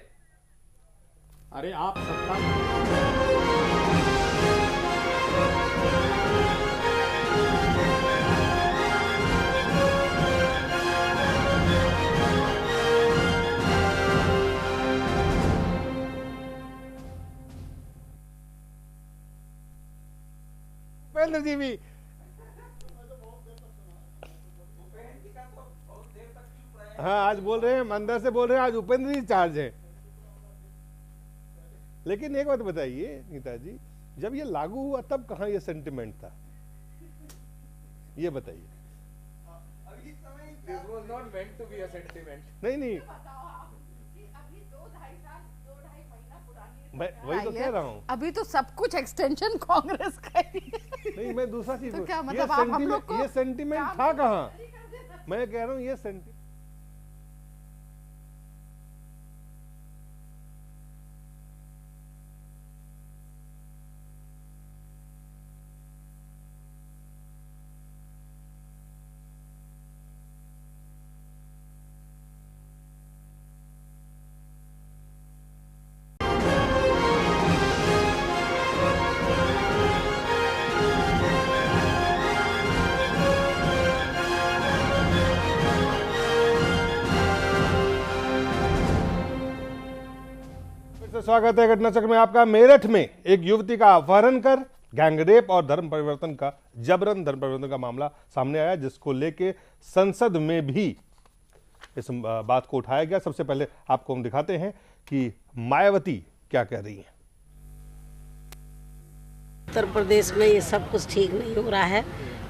Speaker 10: अरे आप
Speaker 1: उपेंद्र जी भी हाँ आज बोल रहे हैं, अंदर से बोल रहे हैं आज उपेंद्र जी चार्ज है। लेकिन एक बात बताइए नीता जी, जब ये लागू हुआ तब कहाँ ये सेंटिमेंट था, ये बताइए। नहीं मैं वही तो कह रहा हूँ,
Speaker 13: अभी तो सब कुछ एक्सटेंशन कांग्रेस का ही है।
Speaker 1: नहीं मैं दूसरा चीज
Speaker 13: तो क्या मतलब आप हम लोग को
Speaker 1: ये सेंटीमेंट था कहाँ? मैं कह रहा हूँ ये सेंटीमेंट स्वागत है घटना चक्र में आपका। मेरठ में एक युवती का अपहरण कर गैंगरेप और धर्म परिवर्तन का जबरन धर्म परिवर्तन का मामला सामने आया, जिसको लेके संसद में भी इस बात को उठाया गया। सबसे पहले आपको हम दिखाते हैं कि मायावती क्या कह रही हैं।
Speaker 16: उत्तर प्रदेश में ये सब कुछ ठीक नहीं हो रहा है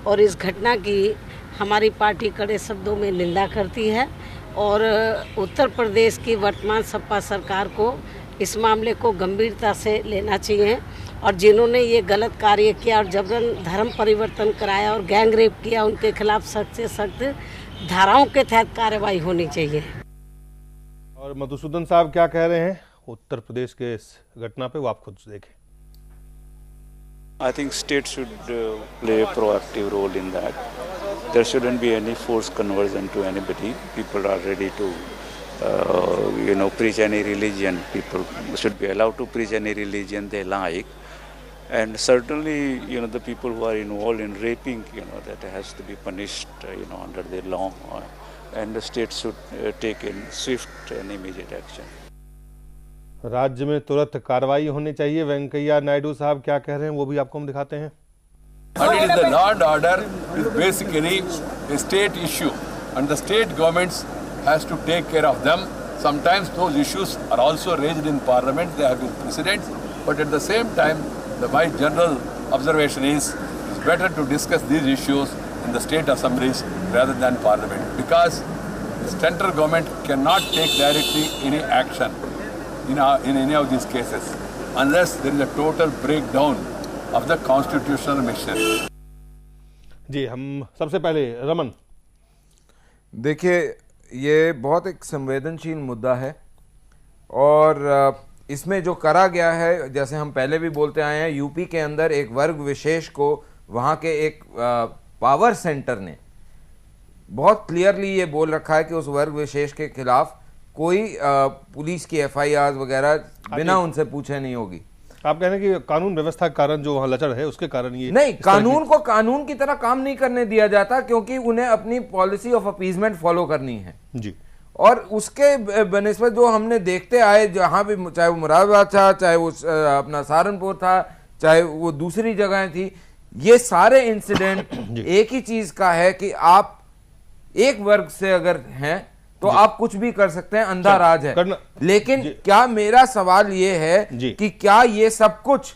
Speaker 16: और इस घटना की हमारी पार्टी कड़े शब्दों में निंदा करती है और उत्तर प्रदेश की वर्तमान सपा सरकार को इस मामले को गंभीरता से लेना चाहिए और जिन्होंने ये गलत कार्य किया और जबरन धर्म परिवर्तन कराया और गैंग रेप किया, उनके खिलाफ सख्त से सख्त धाराओं के तहत कार्रवाई होनी चाहिए।
Speaker 1: और मधुसूदन साहब क्या कह रहे हैं उत्तर प्रदेश के इस घटना पे, वो आप खुद देखें।
Speaker 17: I think state should play a proactive role in that. There shouldn't be any forced conversion to anybody. People are ready to preach any religion. People should be allowed to preach any religion they like. And certainly, the people who are involved in raping, that has to be punished, under the law. And the state should take in swift and immediate action.
Speaker 1: राज्य में तुरंत कार्रवाई होनी चाहिए। वेंकैया नायडू साहब क्या कह रहे हैं वो भी आपको हम दिखाते हैं।
Speaker 18: And it is the law and order is basically a state issue, and the state governments has to take care of them. Sometimes those issues are also raised in Parliament. They have been precedents, but at the same time, my general observation is it's better to discuss these issues in the state assemblies rather than Parliament, because the central government cannot take directly any action in any of these cases unless there is a total breakdown of the constitutional machinery.
Speaker 1: जी, हम सबसे पहले रमन,
Speaker 12: देखिए ये बहुत एक संवेदनशील मुद्दा है और इसमें जो करा गया है, जैसे हम पहले भी बोलते आए हैं, यूपी के अंदर एक वर्ग विशेष को वहाँ के एक पावर सेंटर ने बहुत क्लियरली ये बोल रखा है कि उस वर्ग विशेष के खिलाफ कोई पुलिस की एफआईआर वगैरह बिना उनसे पूछे नहीं होगी।
Speaker 1: आप कह रहे हैं कि कानून व्यवस्था के कारण जो वहाँ लचड़ है उसके कारण ये
Speaker 12: नहीं, कानून को कानून की तरह काम नहीं करने दिया जाता, क्योंकि उन्हें अपनी पॉलिसी ऑफ अपीजमेंट फॉलो करनी है
Speaker 1: जी।
Speaker 12: और उसके बनिस्बत जो हमने देखते आए, जहां भी, चाहे वो मुरादाबाद था, चाहे वो अपना सहारनपुर था, चाहे वो दूसरी जगह थी, ये सारे इंसिडेंट एक ही चीज का है कि आप एक वर्ग से अगर हैं तो आप कुछ भी कर सकते हैं, अंधा राज है। लेकिन क्या मेरा सवाल ये है कि क्या ये सब कुछ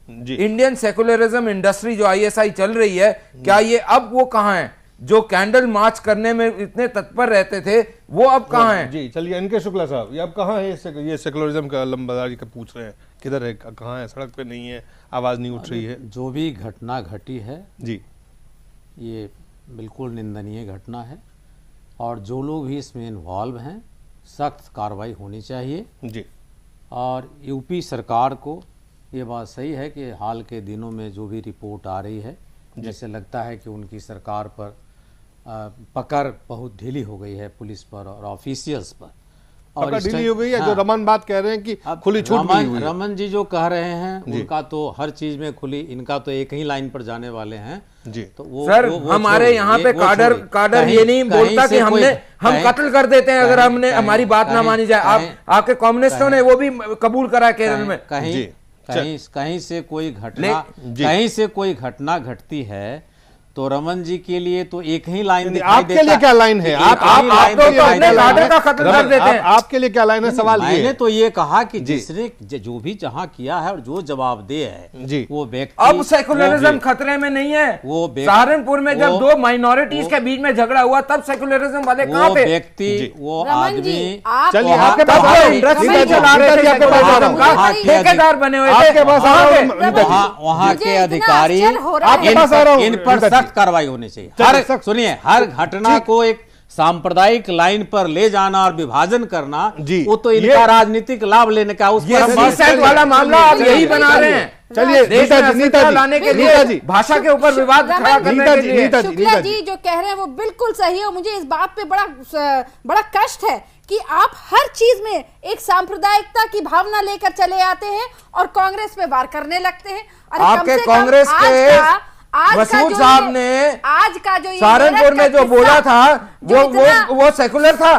Speaker 12: इंडियन सेकुलरिज्म इंडस्ट्री जो आईएसआई चल रही है, क्या ये अब वो कहां है जो कैंडल मार्च करने में इतने तत्पर रहते थे, वो अब कहां है?
Speaker 1: जी चलिए, इनके शुक्ला साहब, ये अब कहां है? ये सेकुलरिज्म का लंबादारी का पूछ रहे हैं, किधर है, कहां है? सड़क पे नहीं है, आवाज नहीं उठ रही है।
Speaker 10: जो भी घटना घटी है
Speaker 1: जी,
Speaker 10: ये बिल्कुल निंदनीय घटना है और जो लोग भी इसमें इन्वॉल्व हैं सख्त कार्रवाई होनी चाहिए
Speaker 1: जी।
Speaker 10: और यूपी सरकार को ये बात सही है कि हाल के दिनों में जो भी रिपोर्ट आ रही है, जैसे लगता है कि उनकी सरकार पर पकड़ बहुत ढीली हो गई है, पुलिस पर और ऑफिशियल्स पर,
Speaker 1: और ढीली हो गई है। जो रमन बात कह रहे हैं कि खुली छूट मिली हुई है।
Speaker 10: रमन जी जो कह रहे हैं उनका तो हर चीज में खुली, इनका तो एक ही लाइन पर जाने वाले हैं
Speaker 1: जी।
Speaker 12: तो वो सर वो हमारे यहाँ पे काडर ये नहीं बोलता कि हम कत्ल कर देते हैं अगर हमने हमारी बात ना मानी जाए। आप आपके कम्युनिस्टों ने वो भी कबूल करा केरल में।
Speaker 10: कहीं से कोई घटना घटती है तो रमन जी के लिए तो एक ही लाइन दिखाई
Speaker 1: आपके लिए क्या लाइन है? आपके लिए क्या लाइन है? सवाल ये
Speaker 10: मैंने तो ये कहा कि जिसने जो भी जहां किया है और जो जवाबदेह है
Speaker 12: जी,
Speaker 10: वो व्यक्ति,
Speaker 12: अब सेकुलरिज्म खतरे में नहीं है। वो सहारनपुर में जब दो माइनॉरिटीज के बीच में झगड़ा हुआ तब सेकुलरिज्म वाले कहां थे?
Speaker 10: व्यक्ति, वो आदमी,
Speaker 12: चलिए आपके पास इंडस्ट्री चला रहे थे, ठेकेदार बने हुए थे,
Speaker 10: वहां के अधिकारी, इन पर सख्त कार्रवाई होनी चाहिए। सुनिए, हर घटना को एक सांप्रदायिक लाइन पर ले जाना और विभाजन करना, वो तो इनका राजनीतिक लाभ लेने का, उस पर
Speaker 12: वाला मामला आप यही बना रहे हैं। चलिए नीता लाने के लिए भाषा के ऊपर विवाद खड़ा करने के लिए
Speaker 13: शुक्ला जी जो कह रहे हैं वो बिल्कुल सही है। मुझे इस बात पे बड़ा कष्ट है कि आप हर चीज में एक सांप्रदायिकता की भावना लेकर चले आते हैं और कांग्रेस पे वार करने लगते हैं।
Speaker 12: आपके कांग्रेस के मसूद साहब ने
Speaker 13: आज का जो
Speaker 12: सहारनपुर में जो बोला था वो सेकुलर था।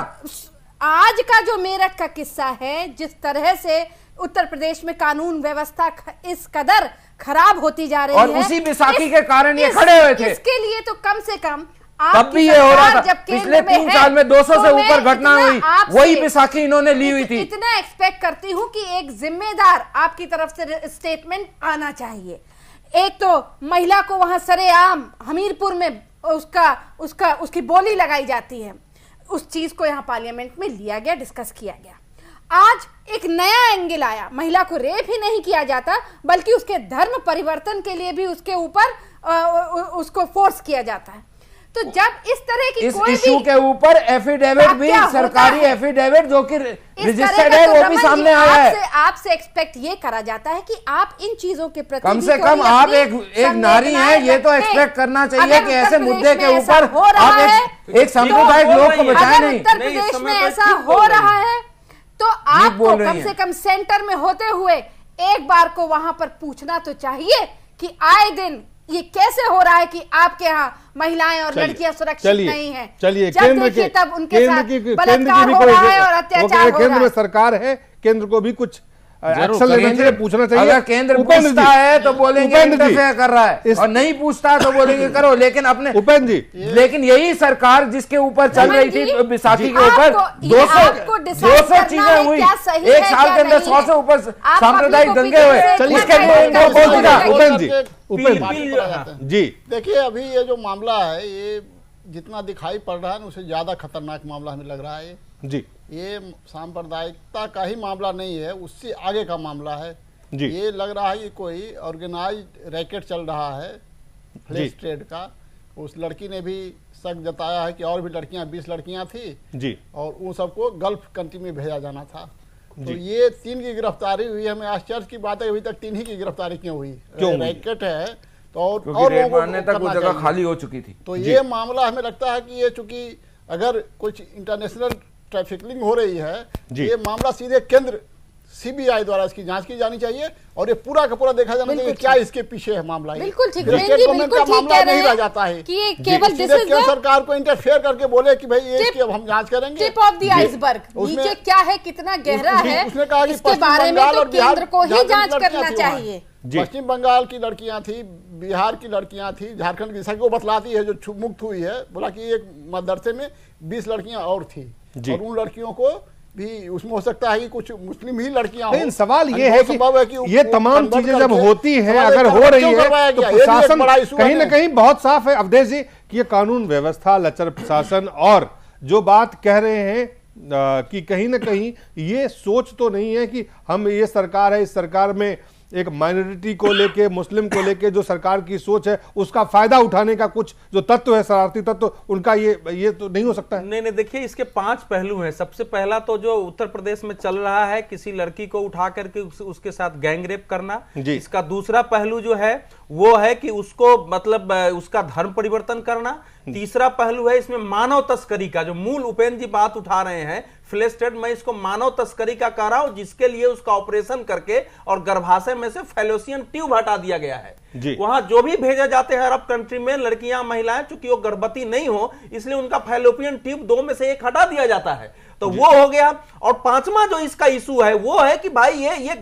Speaker 13: आज का जो मेरठ का किस्सा है, जिस तरह से उत्तर प्रदेश में कानून व्यवस्था इस कदर खराब होती जा रही है,
Speaker 12: और उसी बैसाखी के कारण ये खड़े हुए थे।
Speaker 13: इसके लिए तो कम से कम
Speaker 12: तब भी ये हो रहा था। पिछले 3 साल में 200 से ऊपर घटना हुई, वही बैसाखी इन्होंने ली हुई थी।
Speaker 13: इतना एक्सपेक्ट करती हूँ कि एक जिम्मेदार आपकी तरफ से स्टेटमेंट आना चाहिए। एक तो महिला को वहां सरेआम हमीरपुर में उसकी बोली लगाई जाती है, उस चीज को यहाँ पार्लियामेंट में लिया गया, डिस्कस किया गया। आज एक नया एंगल आया, महिला को रेप ही नहीं किया जाता बल्कि उसके धर्म परिवर्तन के लिए भी उसके ऊपर उसको फोर्स किया जाता है। तो जब इस तरह की
Speaker 12: इस इशू के ऊपर एफिडेविट भी, सरकारी एफिडेविट जो कि रजिस्टर्ड है, वो भी सामने आया है।
Speaker 13: आपसे एक्सपेक्ट ये करा जाता है कि आप इन चीजों के प्रति
Speaker 12: कम से कम आप एक नारी हैं, ये तो एक्सपेक्ट करना चाहिए कि ऐसे मुद्दे के ऊपर आप एक सांप्रदायिक लोग को बचाए नहीं।
Speaker 13: उत्तर प्रदेश में ऐसा हो रहा है तो आपको कम से कम सेंटर में होते हुए एक बार को वहां पर पूछना तो चाहिए कि आए दिन ये कैसे हो रहा है कि आपके यहाँ महिलाएं और लड़कियां सुरक्षित नहीं हैं।
Speaker 1: चलिए
Speaker 13: केंद्र की तब उनके साथ बलात्कार हो रहा है और अत्याचार हो रहा है।
Speaker 1: केंद्र में सरकार है, केंद्र को भी कुछ एक्शन लेना चाहिए, पूछना चाहिए।
Speaker 12: अगर केंद्र पूछता है तो बोलेंगे इंटरफेयर कर रहा है, और नहीं पूछता तो बोलेंगे करो। लेकिन अपने
Speaker 1: उपेंद्र जी,
Speaker 12: लेकिन यही सरकार जिसके ऊपर चल रही थी बैसाखी के ऊपर 200 चीजें हुई, एक साल के अंदर 100 से ऊपर सांप्रदायिक दंगे हुए। इसके लिए
Speaker 1: उपेंद्र जी
Speaker 14: देखिए, अभी ये जो मामला है ये जितना दिखाई पड़ रहा है ना, उससे ज्यादा खतरनाक मामला हमें लग रहा है
Speaker 1: जी। ये
Speaker 14: सांप्रदायिकता का ही मामला नहीं है, उससे आगे का मामला है जी। ये लग रहा है कि कोई ऑर्गेनाइज्ड रैकेट चल रहा है फ्लैश ट्रेड का। उस लड़की ने भी शक जताया है कि और भी लड़कियां 20 लड़कियां थी जी, और उन सबको गल्फ कंट्री में भेजा जाना था। तो ये 3 की गिरफ्तारी हुई। हमें आश्चर्य की बात है अभी तक 3 ही की गिरफ्तारी क्यों हुई? रैकेट है तो और
Speaker 12: लोगों तक वो जगह खाली हो चुकी थी।
Speaker 14: तो ये मामला हमें लगता है कि ये चूंकि अगर कुछ इंटरनेशनल ट्रैफिकिंग हो रही है, ये मामला सीधे केंद्र सीबीआई द्वारा इसकी जांच की जानी चाहिए और ये पूरा का पूरा देखा जाना चाहिए क्या इसके पीछे है मामला।
Speaker 13: बिल्कुल ठीक,
Speaker 14: मामला नहीं रह जाता है
Speaker 13: कि केवल
Speaker 14: केंद्र सरकार को इंटरफेयर करके बोले कि भाई ये इसकी अब हम जांच करेंगे।
Speaker 13: टिप ऑफ द आइसबर्ग, नीचे क्या है, कितना गहरा है, उसने कहा कि इसके बारे में तो केंद्र को ही जांच करना चाहिए।
Speaker 14: पश्चिम बंगाल की लड़कियां थी, बिहार की लड़कियां थी, झारखंड की, जैसा कि वो बतलाती है जो मुक्त हुई है, बोला कि एक मदरसे में 20 लड़कियां और थी और उन लड़कियों को भी उसमें हो सकता है कि कुछ मुस्लिम ही लड़कियां हो।
Speaker 1: सवाल ये है कि ये तमाम चीजें जब होती हैं, अगर हो रही है तो प्रशासन कहीं ना कहीं बहुत साफ है अवधेश जी कि ये कानून व्यवस्था, लचर प्रशासन और जो बात कह रहे हैं कि कहीं ना कहीं ये सोच तो नहीं है कि हम ये सरकार है, इस सरकार में एक माइनॉरिटी को लेके, मुस्लिम को लेके जो सरकार की सोच है उसका फायदा उठाने का कुछ जो तत्व है, शरारती तत्व, उनका ये तो नहीं हो सकता है।
Speaker 11: नहीं, देखिए इसके 5 पहलू हैं। सबसे पहला तो जो उत्तर प्रदेश में चल रहा है, किसी लड़की को उठा करके उसके साथ गैंग रेप करना। इसका दूसरा पहलू जो है वो है कि उसको मतलब उसका धर्म परिवर्तन करना। तीसरा पहलू है इसमें मानव तस्करी का, जो मूल उपेंद्र जी बात उठा रहे हैं फ्लैश ट्रेड, मैं इसको मानव तस्करी का कह रहा हूं, जिसके लिए उसका ऑपरेशन करके और गर्भाशय में से फैलोसियन ट्यूब हटा दिया गया है। वहां जो भी भेजे जाते हैं अरब कंट्री में लड़कियां, महिलाएं, चूंकि वो गर्भवती नहीं हो इसलिए उनका फैलोपियन ट्यूब 2 में से 1 हटा दिया जाता है। तो वो हो गया। और 5वां जो इसका इशू है वो है कि भाई ये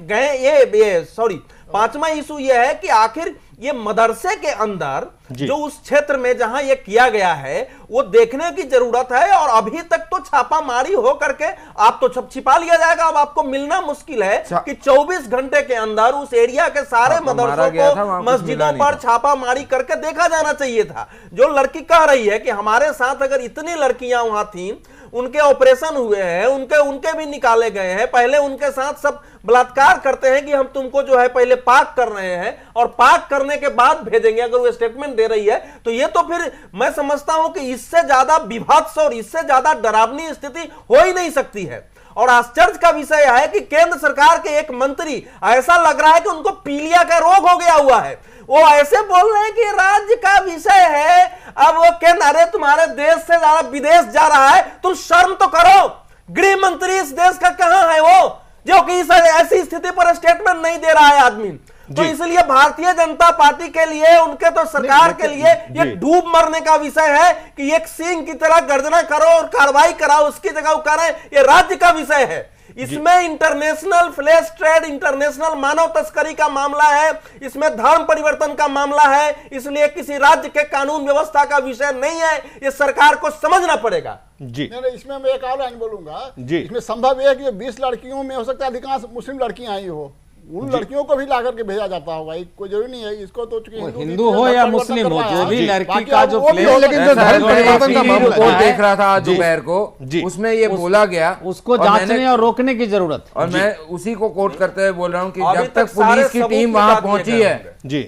Speaker 11: 5वां इशू ये है कि आखिर
Speaker 15: ये मदरसे के अंदर जो उस क्षेत्र में जहां ये किया गया है वो देखने की जरूरत है। और अभी तक तो छापामारी हो करके आप तो सब छिपा लिया जाएगा, अब आपको मिलना मुश्किल है कि 24 घंटे के अंदर उस एरिया के सारे मदरसों को, मस्जिदों पर छापामारी करके देखा जाना चाहिए था। जो लड़की कह रही है कि हमारे साथ अगर इतनी लड़कियां वहां थी, उनके ऑपरेशन हुए हैं, उनके भी निकाले गए हैं, पहले उनके साथ सब बलात्कार करते हैं कि हम तुमको जो है पहले पाक कर रहे हैं और पाक करने के बाद भेजेंगे, अगर वो स्टेटमेंट दे रही है तो ये तो फिर मैं समझता हूं कि इससे ज्यादा विभत्स और इससे ज्यादा डरावनी स्थिति हो ही नहीं सकती है। और आश्चर्य का विषय है कि केंद्र सरकार के एक मंत्री, ऐसा लग रहा है कि उनको पीलिया का रोग हो गया हुआ है, वो ऐसे बोल रहे हैं कि राज्य का विषय है। अब वो केंद्र, अरे तुम्हारे देश से ज्यादा विदेश जा रहा है, तुम शर्म तो करो। गृह मंत्री इस देश का कहां है वो, जो कि इस ऐसी स्थिति पर स्टेटमेंट नहीं दे रहा है आदमी। तो इसलिए भारतीय जनता पार्टी के लिए, उनके तो सरकार के लिए ये डूब मरने का विषय है कि एक सिंह की तरह गर्जना करो और कार्रवाई कराओ, उसकी जगह करें, ये राज्य का विषय है। इसमें इंटरनेशनल फ्लैश ट्रेड, इंटरनेशनल मानव तस्करी का मामला है, इसमें धर्म परिवर्तन का मामला है, इसलिए किसी राज्य के कानून व्यवस्था का विषय नहीं है, ये सरकार को समझना पड़ेगा।
Speaker 1: जी
Speaker 14: नहीं, इसमें मैं एक और लाइन बोलूंगा जी। इसमें संभव है कि 20 लड़कियों में हो सकता है अधिकांश मुस्लिम लड़कियां आई हो, उन लड़कियों को भी ला करके भेजा जाता होगा, कोई जरूरी नहीं है इसको तो
Speaker 10: हिंदू हो या मुस्लिम हो, जो भी लड़की का जो
Speaker 12: लेकिन जो धर्म परिवर्तन का मामला देख रहा था आज दोपहर को, उसमें ये बोला गया,
Speaker 10: उसको जांचने और रोकने की जरूरत।
Speaker 12: और मैं उसी को कोट करते हुए बोल रहा हूँ कि जब तक पुलिस की टीम वहां पहुंची है
Speaker 1: जी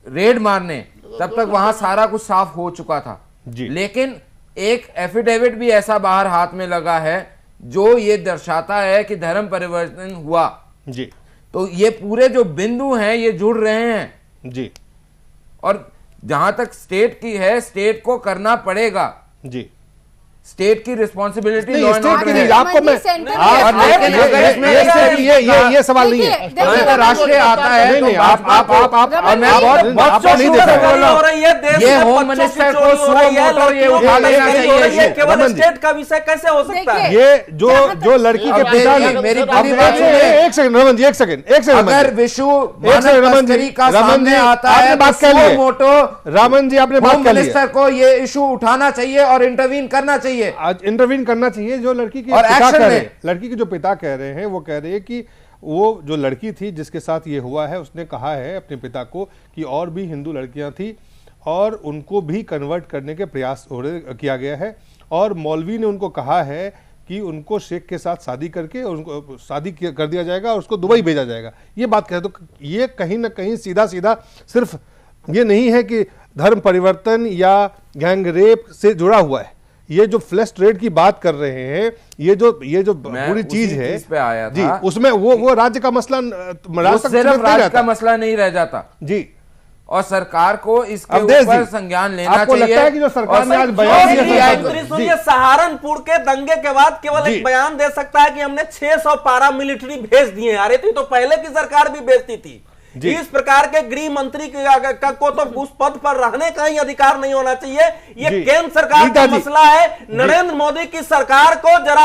Speaker 12: रेड मारने, तब तक वहां सारा कुछ साफ हो चुका था जी। लेकिन एक एफिडेविट भी ऐसा बाहर हाथ में लगा है जो ये दर्शाता है कि धर्म परिवर्तन हुआ
Speaker 1: जी।
Speaker 12: तो ये पूरे जो बिंदु हैं ये जुड़ रहे हैं
Speaker 1: जी।
Speaker 12: और जहां तक स्टेट की है, स्टेट को करना पड़ेगा जी। स्टेट की रिस्पॉन्सिबिलिटी
Speaker 1: आपको मैं ये सवाल नहीं है,
Speaker 12: अगर राष्ट्रीय आता है तो आप मैं बहुत नहीं देख रहा, ये होम मिनिस्टर को सुनो मोटो ये उठा लेना चाहिए,
Speaker 15: केवल स्टेट का विषय कैसे हो सकता है?
Speaker 1: ये जो लड़की के पिता ने,
Speaker 12: मेरी पूरी बात सुनिए,
Speaker 1: एक सेकंड रमन जी, एक सेकंड
Speaker 12: अगर विश्व मानव तस्करी का सामने आता है
Speaker 1: बात कर लिए
Speaker 12: मोटो,
Speaker 1: रामन जी आपने बात कर ली,
Speaker 12: मिनिस्टर को ये इशू उठाना चाहिए और इंटरवीन करना चाहिए,
Speaker 1: आज इंटरवीन करना चाहिए। जो लड़की की पिता कह रहे हैं, लड़की के जो पिता कह रहे हैं, वो कह रहे हैं कि वो जो लड़की थी जिसके साथ ये हुआ है, उसने कहा है अपने पिता को कि और भी हिंदू लड़कियां थी और उनको भी कन्वर्ट करने के प्रयास किया गया है, और मौलवी ने उनको कहा है कि उनको शेख के साथ शादी करके उनको शादी कर दिया जाएगा और उसको दुबई भेजा जाएगा। ये बात कह, तो ये कहीं ना कहीं सीधा सीधा सिर्फ ये नहीं है कि धर्म परिवर्तन या गैंग रेप से जुड़ा हुआ है, ये जो फ्लैश ट्रेड की बात कर रहे हैं, ये जो पूरी चीज है
Speaker 12: पे आया
Speaker 1: जी,
Speaker 12: था
Speaker 1: उसमें वो राज्य का मसला,
Speaker 12: सिर्फ राज्य का मसला नहीं रह जाता
Speaker 1: जी,
Speaker 12: और सरकार को इसके ऊपर संज्ञान लेना
Speaker 1: आपको
Speaker 12: चाहिए।
Speaker 1: लगता है कि जो सरकार ने आज बयान दिया,
Speaker 15: सुनिए, सहारनपुर के दंगे के बाद केवल एक बयान दे सकता है कि हमने 600 पारा मिलिट्री भेज दिए। अरे तो पहले की सरकार भी भेजती थी। इस प्रकार के गृह मंत्री को तो उस पद पर रहने का ही अधिकार नहीं होना चाहिए। ये केंद्र सरकार का मसला है। नरेंद्र मोदी की सरकार को जरा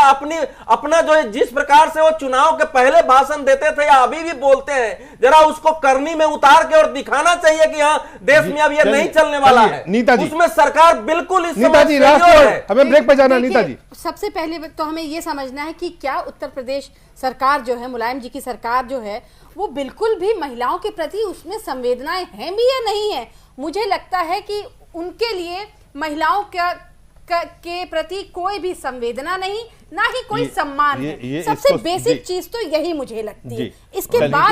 Speaker 15: अपना जो जिस प्रकार से वो चुनाव के पहले भाषण देते थे या अभी भी बोलते हैं, जरा उसको करनी में उतार के और दिखाना चाहिए कि हाँ देश में अब ये नहीं चलने वाला है।
Speaker 1: नीता जी,
Speaker 15: उसमें सरकार बिल्कुल इस
Speaker 1: नीता जी हमें ब्रेक पे जाना। नीता जी,
Speaker 13: सबसे पहले तो हमें ये समझना है कि क्या उत्तर प्रदेश सरकार जो है, मुलायम जी की सरकार जो है, वो बिल्कुल भी महिलाओं के प्रति उसमें संवेदनाएं हैं भी या नहीं है। मुझे लगता है कि उनके लिए महिलाओं के प्रति कोई भी संवेदना नहीं, ना ही कोई सम्मान है। सबसे बेसिक चीज तो यही मुझे लगती है। इसके बाद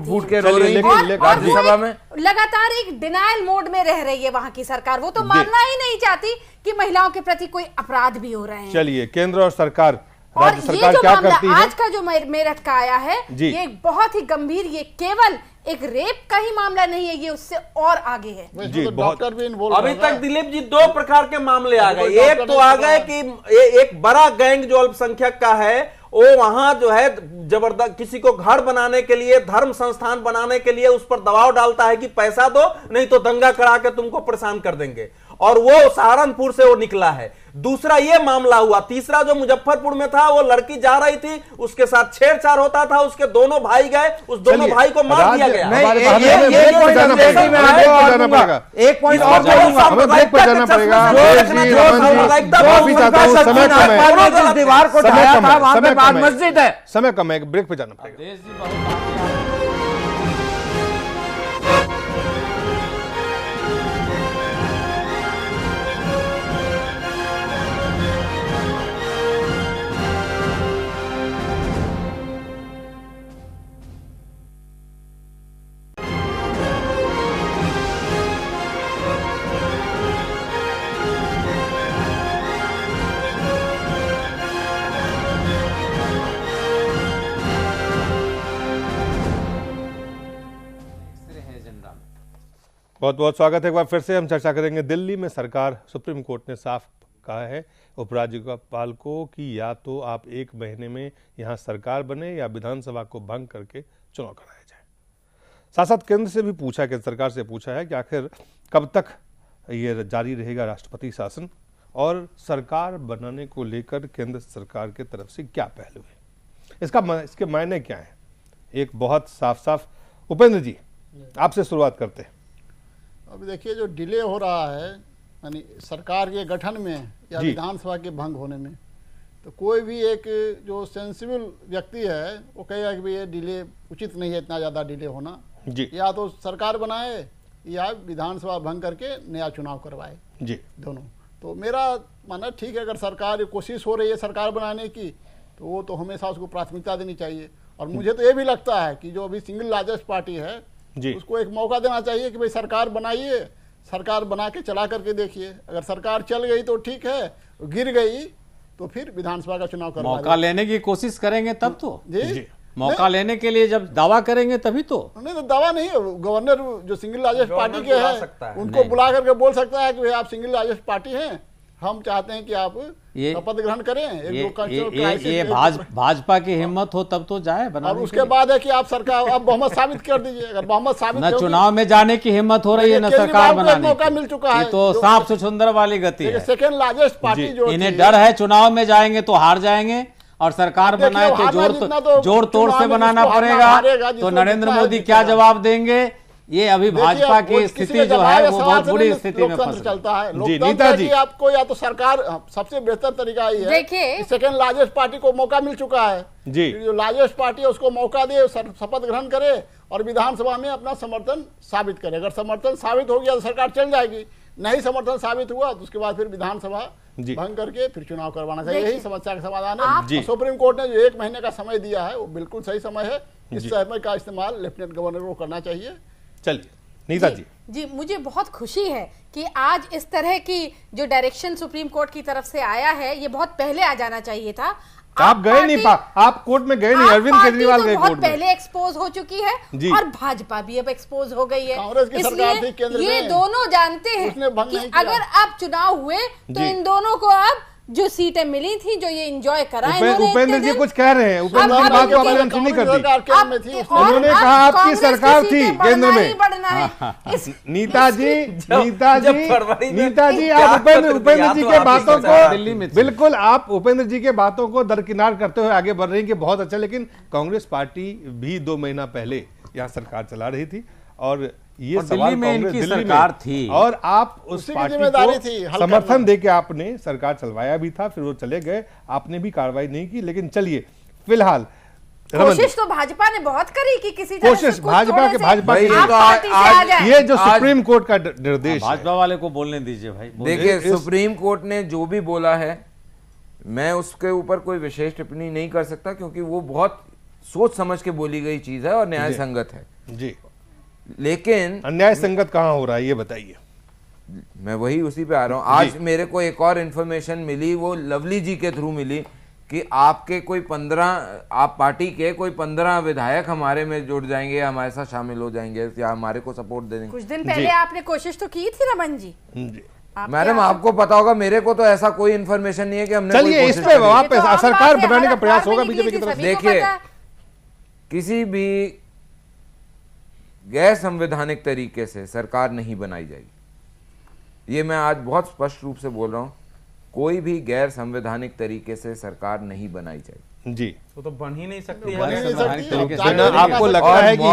Speaker 12: फूट के रो रही है राज्यसभा में,
Speaker 13: लगातार एक डिनायल मोड में रह रही है वहां की सरकार। वो तो मानना ही नहीं चाहती कि महिलाओं के प्रति कोई अपराध भी हो रहे हैं।
Speaker 1: चलिए, केंद्र और सरकार,
Speaker 13: और
Speaker 1: राज्य सरकार क्या करती है?
Speaker 13: आज का जो मेरठ का आया है, ये बहुत ही गंभीर, ये केवल एक रेप का ही मामला नहीं है, ये उससे और आगे है
Speaker 1: जी।
Speaker 14: डॉक्टर भी इन्वॉल्व
Speaker 15: अभी तक दिलीप जी 2 प्रकार के मामले आ गए। एक तो आ गए कि एक बड़ा गैंग जो अल्पसंख्यक का है, वो वहां जो है जबरदस्त किसी को घर बनाने के लिए, धर्म संस्थान बनाने के लिए उस पर दबाव डालता है कि पैसा दो नहीं तो दंगा करा के तुमको परेशान कर देंगे, और वो सहारनपुर से वो निकला है। दूसरा ये मामला हुआ। तीसरा जो मुजफ्फरपुर में था, वो लड़की जा रही थी, उसके साथ छेड़छाड़ होता था, उसके दोनों भाई गए, उस दोनों भाई को मार दिया गया।
Speaker 1: एक पॉइंट और ब्रेक पर जाना पड़ेगा।
Speaker 12: जिस दीवार को ढाया था वहां पे बाद मस्जिद है।
Speaker 1: समय कम है, ब्रेक पे जाना पड़ेगा। बहुत बहुत स्वागत है एक बार फिर से। हम चर्चा करेंगे दिल्ली में सरकार, सुप्रीम कोर्ट ने साफ कहा है उपराज्यपाल को कि या तो आप 1 महीने में यहाँ सरकार बने या विधानसभा को भंग करके चुनाव कराया जाए। साथ साथ केंद्र से भी पूछा, केंद्र सरकार से पूछा है कि आखिर कब तक ये जारी रहेगा राष्ट्रपति शासन, और सरकार बनाने को लेकर केंद्र सरकार की तरफ से क्या पहलू है, इसके मायने क्या है। एक बहुत साफ साफ, उपेंद्र जी आपसे शुरुआत करते हैं।
Speaker 14: अभी देखिए जो डिले हो रहा है यानी सरकार के गठन में या विधानसभा के भंग होने में, तो कोई भी एक जो सेंसिबल व्यक्ति है वो कहेगा कि भाई ये डिले उचित नहीं है, इतना ज़्यादा डिले होना जी। या तो सरकार बनाए या विधानसभा भंग करके नया चुनाव करवाए जी, दोनों। तो मेरा मानना ठीक है, अगर सरकार कोशिश हो रही है सरकार बनाने की तो वो तो हमेशा उसको प्राथमिकता देनी चाहिए। और मुझे तो ये भी लगता है कि जो अभी सिंगल लार्जेस्ट पार्टी है उसको एक मौका देना चाहिए कि भाई सरकार बनाइए, सरकार बना के चला करके देखिए। अगर सरकार चल गई तो ठीक है, गिर गई तो फिर विधानसभा का चुनाव करवा
Speaker 10: मौका लेने की कोशिश करेंगे तब तो जी। मौका लेने के लिए जब दावा करेंगे तभी तो।
Speaker 14: नहीं तो दावा नहीं, गवर्नर जो सिंगल लार्जेस्ट पार्टी के हैं उनको बुला करके बोल सकता है कि भाई आप सिंगल लार्जेस्ट पार्टी हैं, हम चाहते हैं कि आप शपथ ग्रहण करें।
Speaker 10: ये भाजपा की हिम्मत हो तब तो जाए बनाने।
Speaker 14: और उसके बाद है कि आप सरकार आप बहुमत साबित कर दीजिए। अगर बहुमत साबित
Speaker 10: न चुनाव में जाने की हिम्मत हो रही है, न सरकार बनाने की।
Speaker 14: मौका मिल चुका है,
Speaker 10: तो सांप से सुंदर वाली गति है।
Speaker 14: सेकेंड लार्जेस्ट पार्टी जो
Speaker 10: इन्हें डर है चुनाव में जाएंगे तो हार जाएंगे, और सरकार बनाए तो जोड़ तोड़ से बनाना पड़ेगा। तो नरेंद्र मोदी क्या जवाब देंगे, ये अभी भाजपा की स्थिति जो है वो बहुत बुरी स्थिति में
Speaker 14: चलता है। लोकतंत्र की आपको या तो सरकार, सबसे बेहतर तरीका ही है कि सेकेंड लार्जेस्ट पार्टी को मौका मिल चुका है जी, जो लार्जेस्ट पार्टी है उसको मौका दे, शपथ ग्रहण करे और विधानसभा में अपना समर्थन साबित करे। अगर समर्थन साबित हो गया तो सरकार चल जाएगी, नहीं समर्थन साबित हुआ तो उसके बाद फिर विधानसभा भंग करके फिर चुनाव करवाना चाहिए। यही समस्या का समाधान है। सुप्रीम कोर्ट ने जो 1 महीने का समय दिया है वो बिल्कुल सही समय है। इस समय का इस्तेमाल लेफ्टिनेंट गवर्नर को करना चाहिए।
Speaker 1: चलिए नीता जी।
Speaker 13: मुझे बहुत खुशी है कि आज इस तरह की जो डायरेक्शन सुप्रीम कोर्ट की तरफ से आया है, ये बहुत पहले आ जाना चाहिए था।
Speaker 1: आप गए नहीं, आप कोर्ट में गए नहीं, अरविंद केजरीवाल गए कोर्ट में।
Speaker 13: पहले एक्सपोज हो चुकी है और भाजपा भी अब एक्सपोज हो गई है। इसलिए ये दोनों जानते हैं कि अगर आप चुनाव हुए तो इन दोनों को आप जो सीटें मिली थी, जो ये एंजॉय कराए।
Speaker 1: उपेंद्र जी कुछ कह रहे हैं, उपेंद्र जी बात को आपने अनसुनी कर दी। उन्होंने कहा आपकी सरकार थी केंद्र में। नीता जी आप उपेंद्र जी के बातों को बिल्कुल, आप उपेंद्र जी के बातों को दरकिनार करते हुए आगे बढ़ रही हैं कि बहुत अच्छा, लेकिन कांग्रेस पार्टी भी 2 महीना पहले यहाँ सरकार चला रही थी और ये
Speaker 10: दिल्ली में इनकी सरकार थी
Speaker 1: और आप उस पार्टी को समर्थन देके आपने सरकार चलवाया भी था, फिर वो चले गए, आपने भी कार्रवाई नहीं की। लेकिन चलिए फिलहाल
Speaker 13: कोशिश तो भाजपा ने बहुत करी कि किसी तरह
Speaker 1: कोशिश भाजपा की ये जो सुप्रीम कोर्ट का निर्देश,
Speaker 10: भाजपा वाले को बोलने दीजिए भाई।
Speaker 12: देखिए सुप्रीम कोर्ट ने जो भी बोला है मैं उसके ऊपर कोई विशेष टिप्पणी नहीं कर सकता, क्योंकि वो बहुत सोच समझ के बोली गई चीज है और न्याय संगत है
Speaker 1: जी।
Speaker 12: लेकिन
Speaker 1: अन्याय संगत कहां हो रहा है ये बताइए।
Speaker 12: मैं वही उसी पे आ रहा हूं। आज मेरे को एक और इन्फॉर्मेशन मिली, वो लवली जी के थ्रू मिली कि आपके कोई 15 आप पार्टी के कोई 15 विधायक हमारे में जुड़ जाएंगे, हमारे साथ शामिल हो जाएंगे या हमारे को सपोर्ट दे देंगे।
Speaker 13: कुछ दिन पहले आपने कोशिश तो की थी रमन जी।
Speaker 12: मैडम आपको पता होगा, मेरे को तो ऐसा कोई इन्फॉर्मेशन नहीं है कि हमने
Speaker 1: चलिए इस पे वापस सरकार बनाने का प्रयास होगा बीजेपी की तरफ से।
Speaker 12: देखिए किसी भी गैर संवैधानिक तरीके से सरकार नहीं बनाई जाएगी, ये मैं आज बहुत स्पष्ट रूप से बोल रहा हूं। कोई भी गैर संवैधानिक तरीके से सरकार नहीं बनाई जाएगी।
Speaker 1: जी,
Speaker 11: वो तो बन ही नहीं सकती
Speaker 1: आपको लगता है कि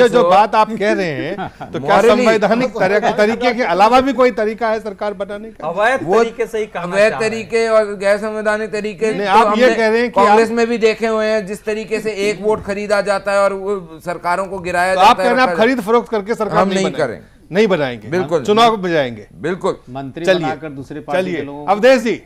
Speaker 1: ये जो बात आप कह रहे हैं तो क्या संवैधानिक तरीके के अलावा भी कोई तरीका है सरकार बनाने का?
Speaker 11: अवैध तरीके से ही
Speaker 12: अवैध तरीके और गैर संवैधानिक तरीके
Speaker 1: आप ये कह रहे हैं कि
Speaker 12: कांग्रेस में भी देखे हुए हैं, जिस तरीके से एक वोट खरीदा जाता है और वो सरकारों को गिराया जाता है।
Speaker 1: आप कह रहे हैं आप खरीद फरोख्त करके सरकार
Speaker 12: नहीं करेंगे,
Speaker 1: नहीं बनाएंगे,
Speaker 12: बिल्कुल
Speaker 1: चुनाव बजाएंगे,
Speaker 12: बिल्कुल
Speaker 10: मंत्री बनाकर दूसरे पार्टी के लोगों।
Speaker 1: अवधेश जी,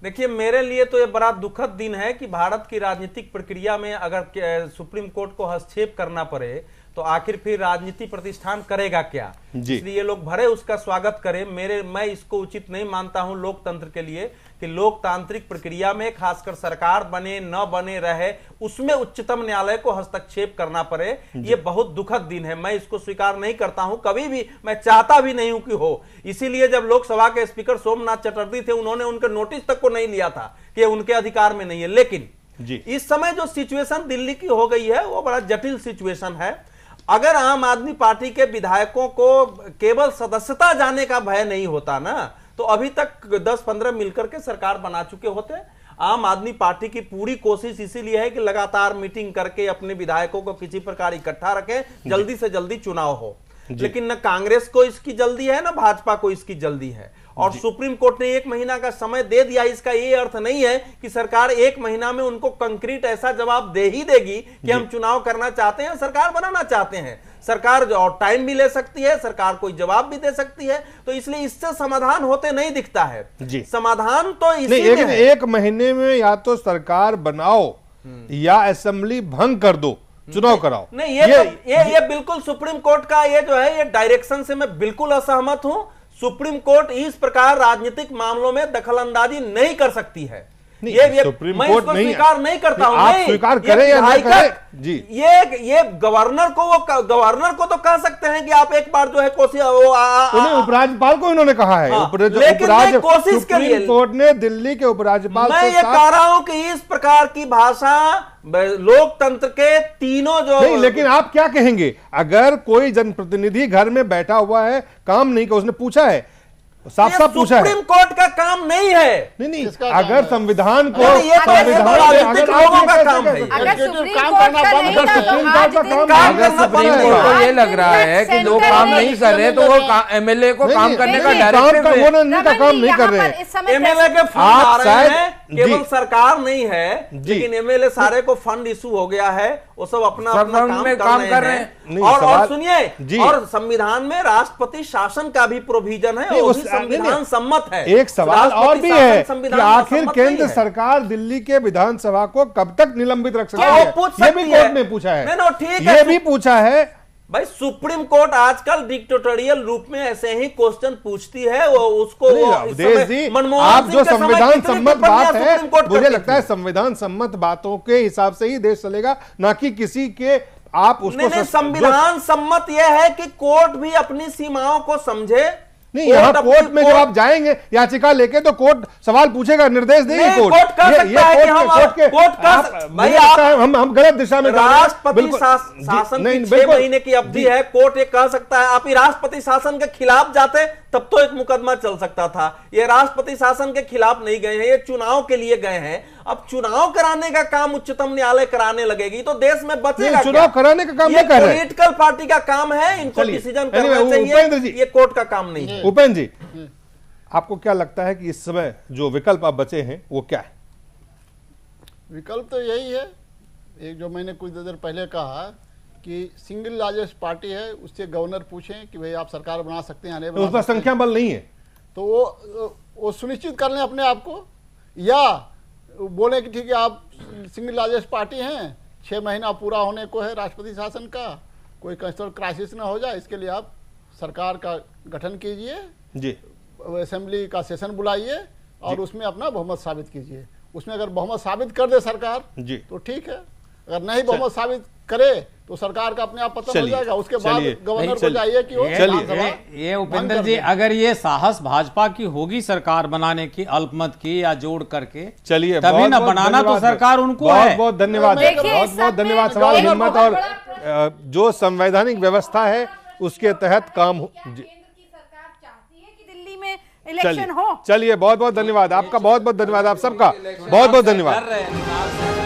Speaker 11: देखिए, मेरे लिए तो ये बड़ा दुखद दिन है कि भारत की राजनीतिक प्रक्रिया में अगर सुप्रीम कोर्ट को हस्तक्षेप करना पड़े तो आखिर फिर राजनीति प्रतिष्ठान करेगा क्या? इसलिए लोग भरे उसका स्वागत करें। मैं इसको उचित नहीं मानता हूं लोकतंत्र के लिए कि लोकतांत्रिक प्रक्रिया में खासकर सरकार बने न बने रहे उसमें उच्चतम न्यायालय को हस्तक्षेप करना पड़े। ये बहुत दुखद दिन है, मैं इसको स्वीकार नहीं करता हूं, कभी भी मैं चाहता भी नहीं हूं कि हो। इसीलिए जब लोकसभा के स्पीकर सोमनाथ चटर्जी थे, उन्होंने उनके नोटिस तक को नहीं लिया था कि उनके अधिकार में नहीं है। लेकिन इस समय जो सिचुएशन दिल्ली की हो गई है वो बड़ा जटिल सिचुएशन है। अगर आम आदमी पार्टी के विधायकों को केवल सदस्यता जाने का भय नहीं होता ना, तो अभी तक 10-15 मिलकर के सरकार बना चुके होते। आम आदमी पार्टी की पूरी कोशिश इसीलिए है कि लगातार मीटिंग करके अपने विधायकों को किसी प्रकार इकट्ठा रखें, जल्दी से जल्दी चुनाव हो। लेकिन न कांग्रेस को इसकी जल्दी है, न भाजपा को इसकी जल्दी है। और सुप्रीम कोर्ट ने 1 महीना का समय दे दिया। इसका ये अर्थ नहीं है कि सरकार 1 महीना में उनको कंक्रीट ऐसा जवाब दे ही देगी कि हम चुनाव करना चाहते हैं, सरकार बनाना चाहते हैं। सरकार और टाइम भी ले सकती है, सरकार कोई जवाब भी दे सकती है। तो इसलिए इससे समाधान होते नहीं दिखता है। समाधान तो
Speaker 1: लेकिन 1 महीने में या तो सरकार बनाओ या असेंबली भंग कर दो, चुनाव कराओ।
Speaker 11: नहीं, ये बिल्कुल सुप्रीम कोर्ट का ये जो है ये डायरेक्शन से मैं बिल्कुल असहमत हूं। सुप्रीम कोर्ट इस प्रकार राजनीतिक मामलों में दखलंदाजी नहीं कर सकती है। ये
Speaker 1: सुप्रीम
Speaker 11: मैं
Speaker 1: कोर्ट
Speaker 11: इसको
Speaker 1: नहीं,
Speaker 11: स्वीकार नहीं करता हूं।
Speaker 1: आप स्वीकार करें या ना करें जी,
Speaker 11: ये गवर्नर को तो कह सकते हैं कि आप एक बार जो है
Speaker 1: उपराज्यपाल को इन्होंने कहा है।
Speaker 11: लेकिन कोशिश के लिए
Speaker 1: सुप्रीम कोर्ट ने दिल्ली के उपराज्यपाल
Speaker 11: मैं ये कह रहा हूं कि इस प्रकार की भाषा लोकतंत्र के तीनों जो
Speaker 1: नहीं, लेकिन आप क्या कहेंगे अगर कोई जनप्रतिनिधि घर में बैठा हुआ है, काम नहीं किया, उसने पूछा है, साफ साफ पूछा है,
Speaker 11: सुप्रीम कोर्ट का काम नहीं है।
Speaker 1: नहीं, अगर संविधान को
Speaker 12: ये लग रहा है कि लोग काम नहीं कर रहे तो वो एमएलए को काम करने का डायरेक्टिव
Speaker 1: काम नहीं कर रहे।
Speaker 11: एमएलए के फंड आ रहे हैं, केवल सरकार नहीं है, लेकिन एमएलए सारे को फंड इशू हो गया है, वो सब अपना काम कर रहे हैं। और सुनिए, और संविधान में राष्ट्रपति शासन का भी प्रोविजन है, संविधान सम्मत है।
Speaker 1: एक सवाल और भी है कि आखिर केंद्र सरकार दिल्ली के विधानसभा को कब तक निलंबित रख सकती है? ये भी कोर्ट ने पूछा है, ये भी पूछा है
Speaker 11: भाई। सुप्रीम कोर्ट आजकल डिक्टेटोरियल रूप में ऐसे ही क्वेश्चन पूछती है, वो उसको
Speaker 1: आप जो संविधान सम्मत बात है, मुझे लगता है संविधान सम्मत बातों के हिसाब से ही देश चलेगा, ना कि किसी के आप उसको
Speaker 11: संविधान सम्मत यह है कि कोर्ट भी अपनी सीमाओं को समझे।
Speaker 1: नहीं, यहाँ कोर्ट में जब आप जाएंगे याचिका लेके तो कोर्ट सवाल पूछेगा, निर्देश देगी कोर्ट। हम गलत दिशा में
Speaker 11: राष्ट्रपति शासन की 6 महीने की अवधि है, कोर्ट ये कह सकता है। आप राष्ट्रपति शासन के खिलाफ जाते तब तो एक मुकदमा चल सकता था। ये राष्ट्रपति शासन के खिलाफ नहीं गए हैं, ये चुनाव के लिए गए हैं। अब चुनाव कराने का काम उच्चतम न्यायालय कराने लगेगी तो देश में बचेगा।
Speaker 1: चुनाव कराने का काम नहीं कर रहे,
Speaker 11: पॉलिटिकल पार्टी का काम है, इनको डिसीजन करना चाहिए, ये कोर्ट का काम नहीं है।
Speaker 1: उपेंद्र जी, आपको क्या लगता है कि इस समय जो विकल्प आप बचे हैं वो क्या है?
Speaker 14: विकल्प तो यही है, एक जो मैंने कुछ देर पहले कहा कि सिंगल लार्जेस्ट पार्टी है, उससे गवर्नर पूछें कि भाई आप सरकार बना सकते हैं या नहीं बना सकते।
Speaker 1: उस पर संख्या बल नहीं है
Speaker 14: तो वो सुनिश्चित कर लें अपने आप को, या बोले कि ठीक है आप सिंगल लार्जेस्ट पार्टी हैं, 6 महीना पूरा होने को है राष्ट्रपति शासन का, कोई कंस्टिट्यूशनल क्राइसिस ना हो जाए, इसके लिए आप सरकार का गठन कीजिए जी, असेंबली का सेशन बुलाइए और उसमें अपना बहुमत साबित कीजिए। उसमें अगर बहुमत साबित कर दे सरकार जी तो ठीक है, अगर नहीं बहुमत साबित करे तो सरकार का अपने आप पतन हो जाएगा। उसके बाद गवर्नर को चाहिए कि वो
Speaker 10: ये उपेंद्र जी, अगर ये साहस भाजपा की होगी सरकार बनाने की, अल्पमत की या जोड़ करके,
Speaker 1: चलिए
Speaker 10: तभी ना बनाना तो सरकार उनको है।
Speaker 1: बहुत धन्यवाद, बहुत धन्यवाद। सवाल हिम्मत और जो संवैधानिक व्यवस्था है उसके तहत काम
Speaker 13: इलेक्शन हो।
Speaker 1: चलिए बहुत बहुत धन्यवाद आपका, बहुत बहुत धन्यवाद आप सबका, बहुत बहुत धन्यवाद।